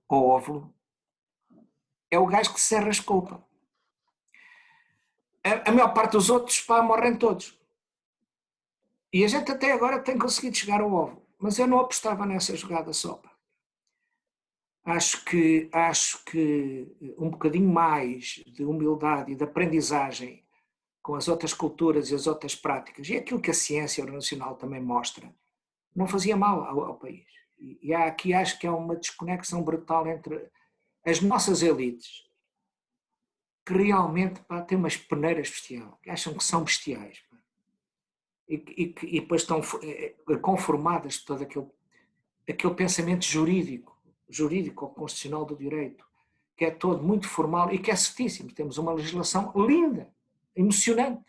óvulo é o gajo que se enrascou. A maior parte dos outros morrem todos. E a gente até agora tem conseguido chegar ao óvulo, mas eu não apostava nessa jogada só. Acho que um bocadinho mais de humildade e de aprendizagem com as outras culturas e as outras práticas, e aquilo que a ciência nacional também mostra, não fazia mal ao país. E aqui acho que há uma desconexão brutal entre as nossas elites, que realmente têm uma peneira bestial, que acham que são bestiais, e depois estão conformadas de todo aquele pensamento jurídico ou constitucional do direito, que é todo muito formal e que é certíssimo. Temos uma legislação linda, emocionante,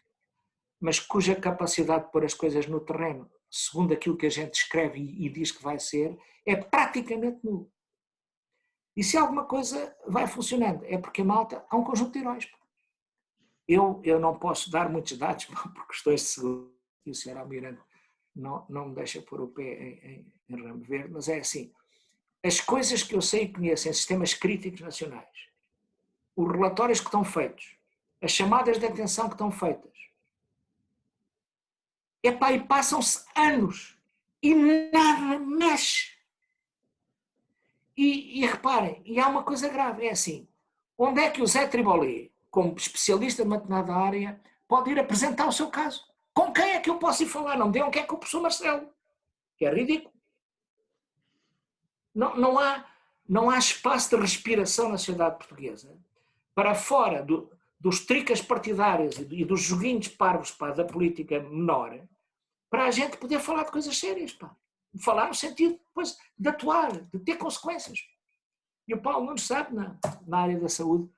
mas cuja capacidade de pôr as coisas no terreno, segundo aquilo que a gente escreve e diz que vai ser, é praticamente nula. E se alguma coisa vai funcionando, é porque a malta há um conjunto de heróis. Eu não posso dar muitos dados por questões de segurança, e o Sr. Almirante não me deixa pôr o pé em ramo verde, mas é assim, as coisas que eu sei e conheço em sistemas críticos nacionais, os relatórios que estão feitos, as chamadas de atenção que estão feitas, e passam-se anos e nada mexe. E reparem, e há uma coisa grave, é assim, onde é que o Zé Tribolé, como especialista de matemática da área, pode ir apresentar o seu caso? Com quem é que eu posso ir falar? Não deu, que é com o professor Marcelo, que é ridículo. Não há espaço de respiração na sociedade portuguesa para fora dos tricas partidários e dos joguinhos parvos da política menor, para a gente poder falar de coisas sérias, falar no sentido depois de atuar, de ter consequências. E o Paulo Nunes sabe, na área da saúde,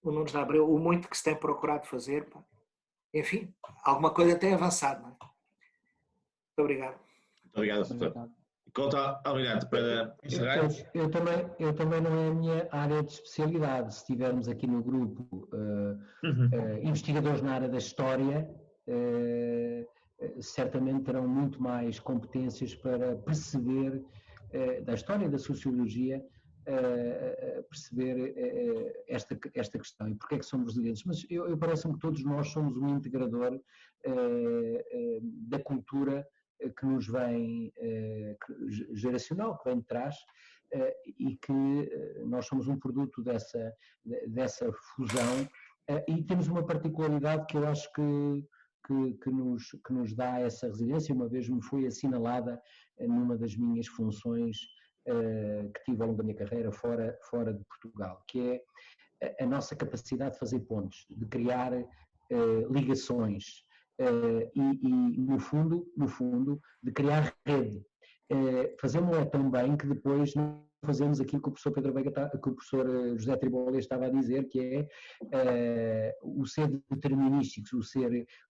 o Nunes da Abreu, o muito que se tem procurado fazer, enfim, alguma coisa tem avançado. Não é? Muito obrigado. Muito obrigado, doutor. Conta, Almirante, para encerrar. Eu também não é a minha área de especialidade. Se estivermos aqui no grupo investigadores na área da história, certamente terão muito mais competências para perceber da história e da sociologia, perceber esta questão e porque é que somos resilientes. Mas eu parece-me que todos nós somos um integrador da cultura que nos vem geracional, que vem de trás, e que nós somos um produto dessa fusão, e temos uma particularidade que eu acho que nos dá essa resiliência. Uma vez me foi assinalada numa das minhas funções que tive ao longo da minha carreira fora de Portugal, que é a nossa capacidade de fazer pontes, de criar ligações, e no fundo, de criar rede. Fazemos-lo tão bem que depois não fazemos aquilo que o professor Pedro Veiga, que o professor José Tribolé estava a dizer, que é o ser determinísticos,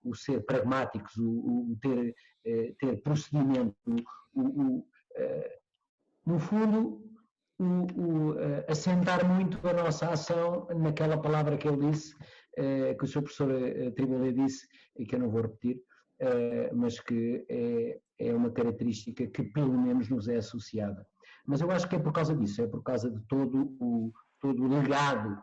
o ser pragmáticos, o ter procedimento, no fundo, assentar muito a nossa ação naquela palavra que ele disse, que o seu professor Tribolé disse, e que eu não vou repetir, mas que é uma característica que pelo menos nos é associada. Mas eu acho que é por causa disso, é por causa de todo o legado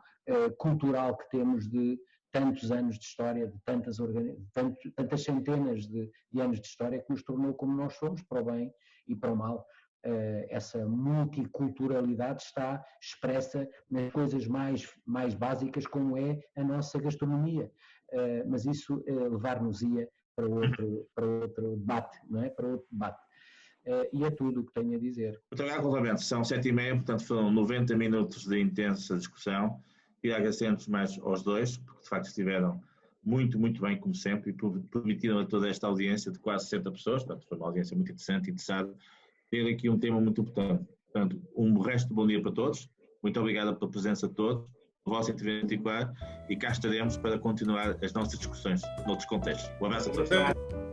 cultural que temos de tantos anos de história, de tantas centenas de anos de história, que nos tornou como nós somos, para o bem e para o mal. Essa multiculturalidade está expressa nas coisas mais básicas, como é a nossa gastronomia, mas isso levar-nos-ia para outro debate, não é? Para outro debate. E é tudo o que tenho a dizer. Muito obrigado, novamente. São 7h30, portanto foram 90 minutos de intensa discussão. E agradecemos mais aos dois, porque de facto estiveram muito, muito bem, como sempre, e permitiram a toda esta audiência de quase 60 pessoas, portanto foi uma audiência muito interessante e interessada, ter aqui um tema muito importante. Portanto, um resto de bom dia para todos. Muito obrigado pela presença de todos, pelo vosso intervento e cá estaremos para continuar as nossas discussões noutros contextos. Um abraço a todos.